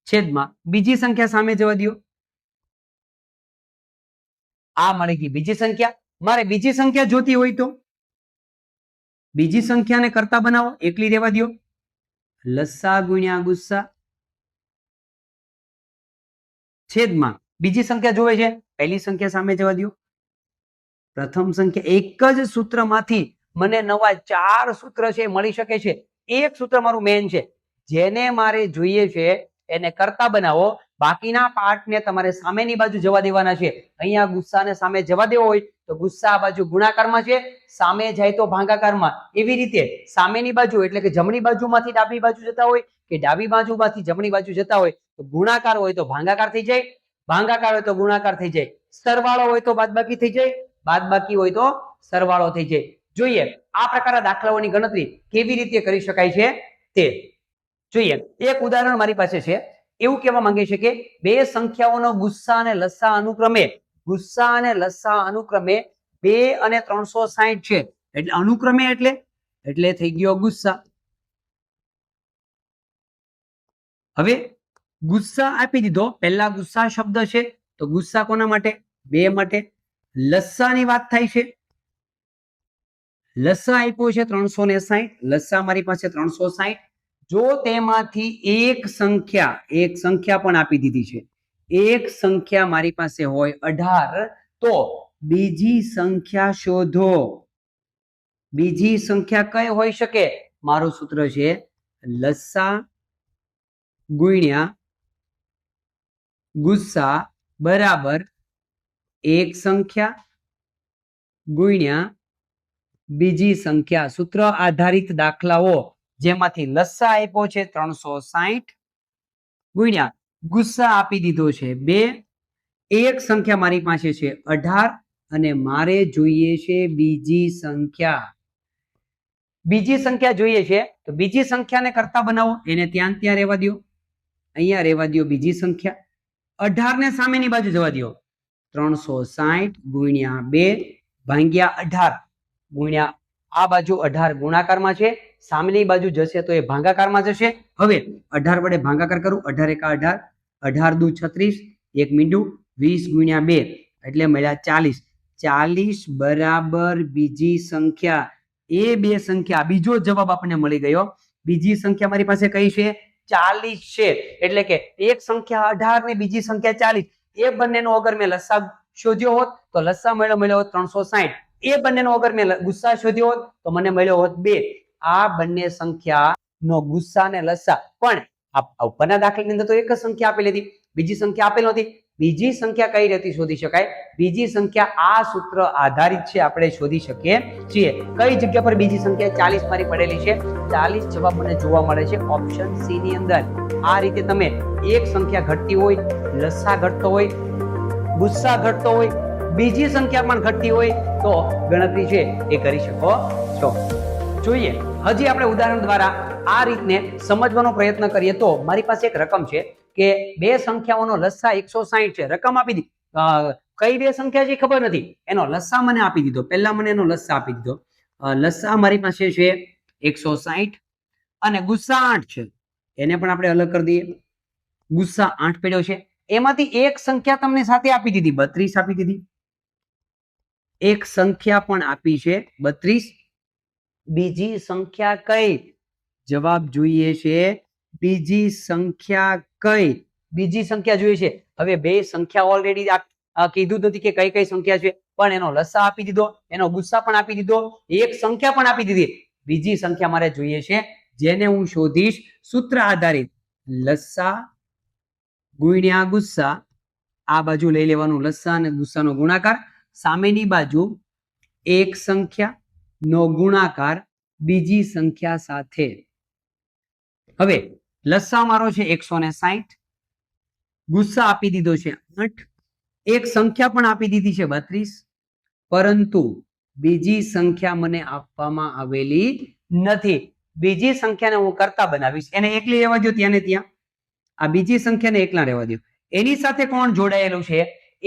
છેદમાં બીજી સંખ્યા સામે જવા દો. આ મળી ગઈ બીજી સંખ્યા. મારે બીજી સંખ્યા જોતી હોય તો બીજી સંખ્યાને કરતા બનાવો, એકલી રહેવા દો. લસા ગુણ્યા ગુસ્સા છેદમાં બીજી સંખ્યા જોવે છે, પહેલી સંખ્યા સામે જવા દો. પ્રથમ સંખ્યા એક જ સૂત્રમાંથી મને નવા 4 સૂત્ર છે મળી શકે છે. એક સૂત્ર મારું મેન છે, જેને મારે જોઈએ છે એને કરતા બનાવો. બાકીના પાર્ટને તમારે સામેની બાજુ જવા દેવાના છે. અહીંયા ગુસ્સાને સામે જવા દેવો હોય તો ગુસ્સા બાજુ ગુણાકારમાં છે, સામે જાય તો ભાગાકારમાં. એવી રીતે સામેની બાજુ એટલે કે જમણી બાજુમાંથી ડાબી બાજુ જતા હોય કે ડાબી બાજુમાંથી જમણી બાજુ જતા હોય તો ગુણાકાર હોય તો ભાગાકાર થઈ જાય, ભાગાકાર હોય તો ગુણાકાર થઈ જાય, સરવાળો હોય તો બાદબાકી થઈ જાય, બાદબાકી હોય તો સરવાળો થઈ જાય. જોઈએ આ પ્રકારના દાખલાઓની ગણતરી કેવી રીતે કરી શકાય છે તે જોઈએ. એક ઉદાહરણ મારી પાસે છે. એવું કહેવા માંગે છે કે બે સંખ્યાઓનો ગુસ્સા અને લસા અનુક્રમે 2 અને 360 છે. એટલે અનુક્રમે એટલે થઈ ગયો ગુસ્સા. હવે ગુસ્સા આપી દીધો. પહેલા ગુસ્સા શબ્દ છે તો ગુસ્સા કોના માટે? 2 માટે. લસાની વાત થાય છે. લસા આપ્યો છે 360. લસા મારી પાસે 360. જો તેમાંથી એક સંખ્યા પણ આપી દીધી છે, એક સંખ્યા મારી પાસે હોય 18 તો બીજી સંખ્યા શોધો. બીજી સંખ્યા કઈ હોઈ શકે? મારું સૂત્ર છે લસા ગુણ્યા ગુસ્સા બરાબર એક સંખ્યા ગુણ્યા બીજી સંખ્યા. સૂત્ર આધારિત દાખલાઓ જેમાંથી લસા આપ્યો છે 360 ગુણ્યા ગુસ્સા આપી દીધો છે 2. એક સંખ્યા મારી પાસે છે 18 અને મારે જોઈએ છે બીજી સંખ્યા. બીજી સંખ્યા જોઈએ છે તો બીજી સંખ્યાને કરતા બનાવો. એને ત્યાં રહેવા દો, અહીંયા રહેવા દો. બીજી સંખ્યા 18 ને સામેની બાજુ જવા દો. 360 ગુણ્યા 2 ભાગ્યા 18 ગુણ્યા આ બાજુ 18 ગુણાકારમાં છે, સામેની બાજુ જશે તો એ ભાગાકારમાં જશે. હવે 18 વડે ભાગાકાર કરું. 18 એકા 18, 18 દુ 36, 1 મીંડું 20 ગુણ્યા 2 એટલે મળ્યા 40. 40 બરાબર બીજી સંખ્યા. એ બે સંખ્યા બીજો જવાબ આપણને મળી ગયો. બીજી સંખ્યા મારી પાસે કઈ છે? 40 છે. એટલે કે એક સંખ્યા 18 ને બીજી સંખ્યા 40. એ બંનેનો અગર મેં લસા શોધ્યો હોત તો લસા મળ્યો હોત 360. એ બંનેનો અગર મેં ગુસ્સા શોધ્યો હોત તો મને મળ્યો હોત 2. આ બંને સંખ્યાનો ગુસ્સા અને લસા. પણ આ ઉપરના દાખલાની અંદર તો એક જ સંખ્યા આપેલી હતી, બીજી સંખ્યા આપેલ નથી. બીજી સંખ્યા કઈ રીતે શોધી શકાય? બીજી સંખ્યા આ સૂત્ર આધારિત છે, આપણે શોધી શકીએ છીએ. કઈ જગ્યા પર બીજી સંખ્યા 40 મારી પડેલી છે? 40 જવાબ મને જોવા મળે છે ઓપ્શન સી ની અંદર. આ રીતે તમે એક સંખ્યા ઘટતી હોય, લસા ઘટતો હોય, ગુસ્સા ઘટતો હોય, બીજી સંખ્યા પણ ઘટતી હોય તો ગણતરી છે એ કરી શકો છો. જોઈએ હજી આપણે ઉદાહરણ દ્વારા આ રીતને સમજવાનો પ્રયત્ન કરીએ તો મારી પાસે એક રકમ છે કે બે સંખ્યાઓનો લસા 160 છે. રકમ આપી દીધી, કઈ બે સંખ્યા છે ખબર નથી, એનો લસા મને આપી દીધો. પહેલા મને એનો લસા આપી દીધો. લસા મારી પાસે છે 160 અને ગુસ્સા 8 છે. એને પણ આપણે અલગ કરી દઈએ. ગુસ્સા 8 પડ્યો છે. એમાંથી એક સંખ્યા તમને સાથે આપી દીધી, 32 આપી દીધી. એક સંખ્યા પણ આપી છે 32. બીજી સંખ્યા કઈ? જવાબ જોઈએ છે બીજી સંખ્યા કઈ? બીજી સંખ્યા જોઈએ છે. હવે બે સંખ્યા ઓલરેડી કીધું નથી કે કઈ કઈ સંખ્યા છે, પણ એનો લસા આપી દીધો, એનો ગુસ્સા પણ આપી દીધો, એક સંખ્યા પણ આપી દીધી. બીજી સંખ્યા મારે જોઈએ છે જેને હું શોધીશ સૂત્ર આધારિત. લસા ગુણ્યા ગુસ્સા, આ બાજુ લઈ લેવાનું લસા અને ગુસ્સાનો ગુણાકાર, સામેની બાજુ એક સંખ્યા નો ગુણાકાર બીજી સંખ્યા સાથે. હવે લસા મારો છે 160, ગુસ્સા આપી દીધો છે 8, એક સંખ્યા પણ આપી દીધી છે 32, પરંતુ બીજી સંખ્યા મને આપવામાં આવેલી નથી. બીજી સંખ્યાને હું કરતા બનાવીશ. એને એકલી રહેવા દો ત્યાં ને ત્યાં. આ બીજી સંખ્યાને એકલા રહેવા દો. એની સાથે કોણ જોડાયેલું છે?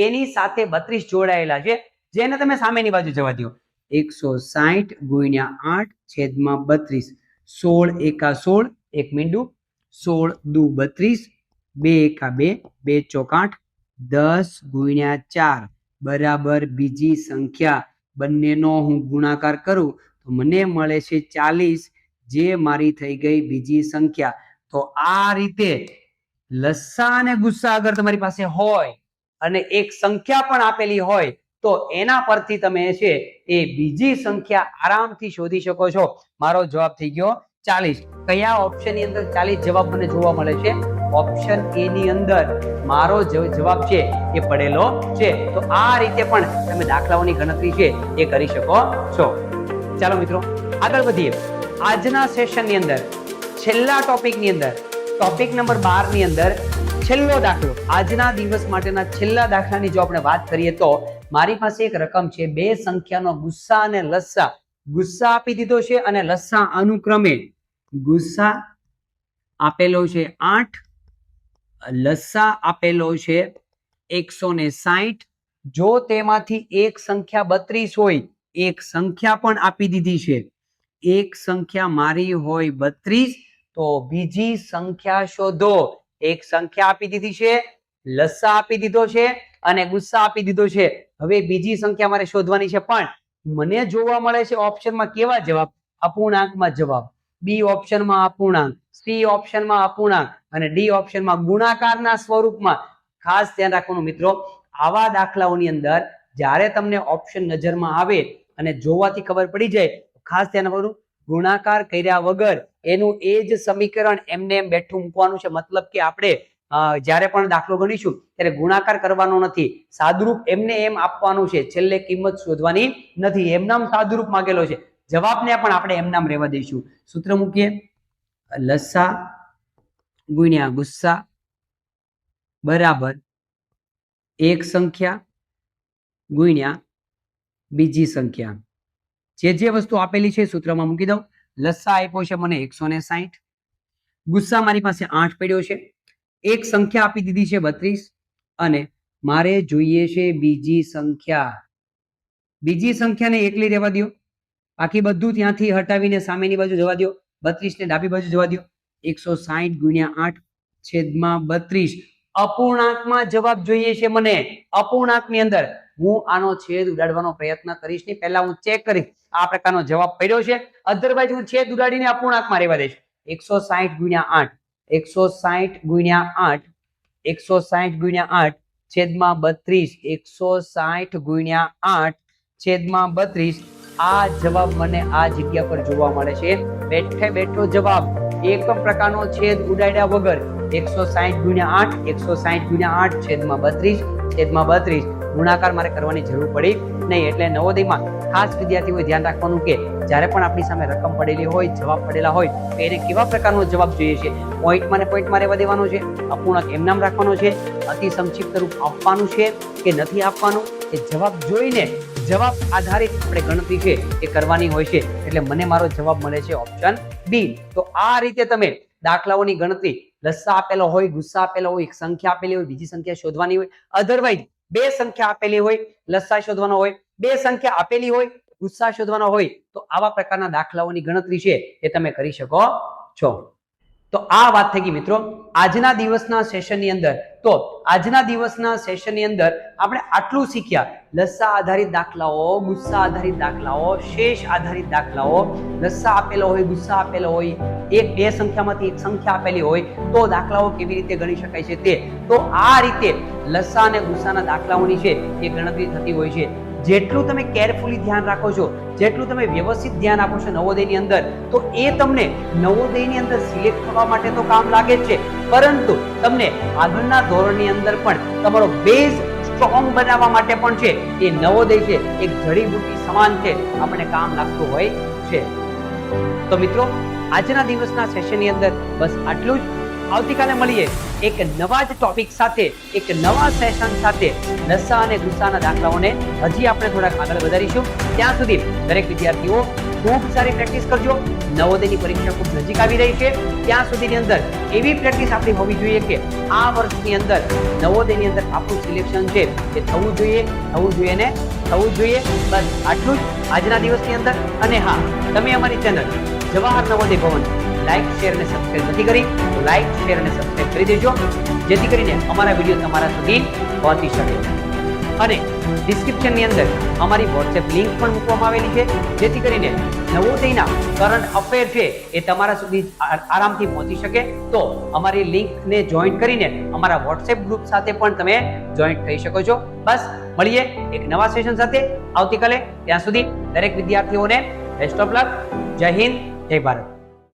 એની સાથે 32 જોડાયેલા છે, જેને તમે સામેની બાજુ જવા દો. 160 ગુણ્યા 8 છેદમાં 32. 16 એકા 16, એક મીંડું. 16 દુ 32, 2 એકા 2, 2 ચોક 8. 10 ગુણ્યા 4 બરાબર બીજી સંખ્યા. બંનેનો હું ગુણાકાર કરું તો મને મળે છે 40, જે મારી થઈ ગઈ બીજી સંખ્યા. તો આ રીતે લસ્સા અને ગુસ્સા અગર તમારી પાસે હોય અને એક સંખ્યા પણ આપેલી હોય તો એના પરથી તમે છે એ બીજી સંખ્યા આરામથી શોધી શકો છો. મારો જવાબ થઈ ગયો 40. કયા ઓપ્શન ની અંદર 40 જવાબ મને જોવા મળે છે? ઓપ્શન એ ની અંદર મારો જવાબ છે એ પડેલો છે. તો આ રીતે પણ તમે દાખલાઓની ગણતરી છે એ કરી શકો છો. ચાલો મિત્રો આગળ વધીએ. આજના સેશન ની અંદર છેલ્લા ટોપિક ની અંદર ટોપિક નંબર 12 ની અંદર છેલ્લો દાખલો, આજના દિવસ માટેના છેલ્લા દાખલાની જો આપણે વાત કરીએ તો મારી પાસે એક રકમ છે, બે સંખ્યાનો ગુસ્સા અને લસ્સા. ગુસ્સા આપી દીધો છે અને લસ્સા અનુક્રમે ગુસ્સા આપેલો છે 8, લસ્સા આપેલો છે 160. જો તેમાંથી એક સંખ્યા 32 હોય, એક સંખ્યા પણ આપી દીધી છે, એક સંખ્યા મારી હોય 32, તો બીજી સંખ્યા શોધો. એક સંખ્યા આપી દીધી છે, લસ્સા આપી દીધો છે અને ગુસ્સા આપી દીધો છે. હવે બીજી સંખ્યા મારે શોધવાની છે, પણ મને જોવા મળે છે ઓપ્શનમાં કેવા જવાબ? અપૂર્ણાંકમાં જવાબ. બી ઓપ્શનમાં અપૂર્ણાંક, સી ઓપ્શનમાં અપૂર્ણાંક અને ડી ઓપ્શનમાં ગુણાકારના સ્વરૂપમાં. ખાસ ધ્યાન રાખવાનું મિત્રો, આવા દાખલાઓની અંદર જ્યારે તમને ઓપ્શન નજરમાં આવે અને જોવાથી ખબર પડી જાય, ખાસ ધ્યાન રાખવાનું, ગુણાકાર કર્યા વગર એનું એ જ સમીકરણ એમને એમ બેઠું મૂકવાનું છે. મતલબ કે આપણે જ્યારે પણ દાખલો ગણીશું ત્યારે ગુણાકાર કરવાનો નથી, સાદુરૂપ એમને એમ આપવાનું છે, છેલ્લે કિંમત શોધવાની નથી. એમનામ સાદુરૂપ માંગેલો છે, જવાબને પણ આપણે એમનામ રહેવા દઈશું. સૂત્ર મૂકીએ, લસ્સા ગુણ્યા ગુસ્સા બરાબર એક સંખ્યા ગુણ્યા બીજી સંખ્યા. જે વસ્તુ આપેલી છે સૂત્રમાં મૂકી દઉં. લસ્સા આપ્યો છે મને 160, ગુસ્સા મારી પાસે 8 પડ્યો છે, એક સંખ્યા આપી દીધી છે 32 અને મારે જોઈએ છે બીજી સંખ્યા. બીજી સંખ્યાને એકલી રહેવા દો, બાકી બધું ત્યાંથી હટાવીને સામેની બાજુ જવા દો, 32 ને ડાબી બાજુ જવા દો. 160 ગુણ્યા 8 છેદમાં 32. અપૂર્ણાંકમાં જવાબ જોઈએ છે મને. અપૂર્ણાંકની અંદર હું આનો છેદ ઉડાડવાનો પ્રયત્ન કરીશ નહીં, પહેલા હું ચેક કરીશ આ પ્રકારનો જવાબ પડ્યો છે. અધરવાઇઝ હું છેદ ઉડાડીને અપૂર્ણાંકમાં રહેવા દઈશ. 160 ગુણ્યા 8, 160 ગુણ્યા 8, 160 ગુણ્યા 8 છેદમાં 32, 160 ગુણ્યા 8 છેદમાં 32. આ જવાબ મને આ જગ્યા પર જોવા મળે છે. બેઠે બેઠો જવાબ, એક પણ પ્રકારનો છેદ ઉડાડ્યા વગર. 160 ગુણ્યા 8, 160 ગુણ્યા 8 છેદમાં 32 છેદમાં 32. ગુણાકાર મારે કરવાની જરૂર પડી નહીં. એટલે નવોદયમાં ખાસ વિદ્યાર્થીઓએ ધ્યાન રાખવાનું કે જ્યારે પણ આપણી સામે રકમ પડેલી હોય, જવાબ પડેલા હોય, તો એને કેવા પ્રકારનો જવાબ જોઈએ છે? પોઈન્ટમાં ને પોઈન્ટમાં રહેવા દેવાનો છે, અપૂર્ણાંક એમનામ રાખવાનો છે, અતિ સંક્ષિપ્ત રૂપ આપવાનું છે કે નથી આપવાનું, એ જવાબ જોઈને જવાબ આધારિત આપણે ગણતરી છે એ કરવાની હોય છે. એટલે મને મારો જવાબ મળે છે ઓપ્શન બી. તો આ રીતે તમે દાખલાઓની ગણતરી, લસ્સા આપેલો હોય, ગુસ્સા આપેલો હોય, એક સંખ્યા આપેલી હોય, બીજી સંખ્યા શોધવાની હોય, અધરવાઇઝ બે સંખ્યા આપેલી હોય, લસ્સા શોધવાનો હોય, બે સંખ્યા આપેલી હોય, ગુસ્સા શોધવાનો હોય, તો આવા પ્રકારના દાખલાઓની ગણતરી છે એ તમે કરી શકો છો. તો આ વાત થઈ ગઈ મિત્રો આજના દિવસના સેશનની અંદર. તો આજના દિવસના સેશનની અંદર આપણે આટલું શીખ્યા. લસ્સા આધારિત દાખલાઓ, ગુસ્સા આધારિત દાખલાઓ, શેષ આધારિત દાખલાઓ. લસ્સા આપેલો હોય, ગુસ્સા આપેલો હોય, બે સંખ્યામાંથી એક સંખ્યા આપેલી હોય તો દાખલાઓ કેવી રીતે ગણી શકાય છે તે. તો આ રીતે લસ્સા અને ગુસ્સાના દાખલાઓની છે એ ગણતરી થતી હોય છે. જેટલું તમે કેરફુલી ધ્યાન રાખો છો, જેટલું તમે વ્યવસ્થિત ધ્યાન આપો છો નવોદયની અંદર, તો એ તમને નવોદયની અંદર સિલેક્ટ થવા માટે તો કામ લાગે જ છે, પરંતુ તમને આગળના ધોરણની અંદર પણ તમારો બેઝ સ્ટ્રોંગ બનાવવા માટે પણ છે એ નવોદય છે એક જડીબુટી સમાન છે, આપણને કામ લાગતું હોય છે. તો મિત્રો આજના દિવસના સેશનની અંદર બસ આટલું જ. આવતીકાલે મળીએ એક નવા જ ટોપિક સાથે, એક નવા સેશન સાથે. લસા અને ગુસ્સાના દાખલાઓને હજી આપણે થોડાક આગળ વધારીશું. ત્યાં સુધી દરેક વિદ્યાર્થીઓ ખૂબ સારી પ્રેક્ટિસ કરજો. નવોદયની પરીક્ષા ખૂબ નજીક આવી રહી છે. ત્યાં સુધીની અંદર એવી પ્રેક્ટિસ આપણી હોવી જોઈએ કે આ વર્ષની અંદર નવોદયની અંદર આપણું સિલેક્શન છે એ થવું જોઈએ ને થવું જોઈએ. બસ આટલું જ આજના દિવસની અંદર. અને હા, તમે અમારી ચેનલ જવાહર નવોદય ભવન લાઈક, શેર અને સબસ્ક્રાઇબ નથી કરી તો લાઈક, શેર અને સબસ્ક્રાઇબ કરી દેજો, જેથી કરીને અમારા વિડીયો તમારા સુધી પહોંચી શકે. અને ડિસ્ક્રિપ્શનની અંદર અમારી વોટ્સએપ લિંક પણ મૂકવામાં આવેલી છે, જેથી કરીને નવોદયના કરંટ અફેર છે એ તમારા સુધી આરામથી પહોંચી શકે. તો અમારી લિંકને જોઈન કરીને અમારા વોટ્સએપ ગ્રુપ સાથે પણ તમે જોઈન થઈ શકો છો. બસ મળીએ એક નવા સેશન સાથે આવતીકાલે. ત્યાં સુધી દરેક વિદ્યાર્થીઓને બેસ્ટ ઓફ લક. જય હિન્દ, જય ભારત.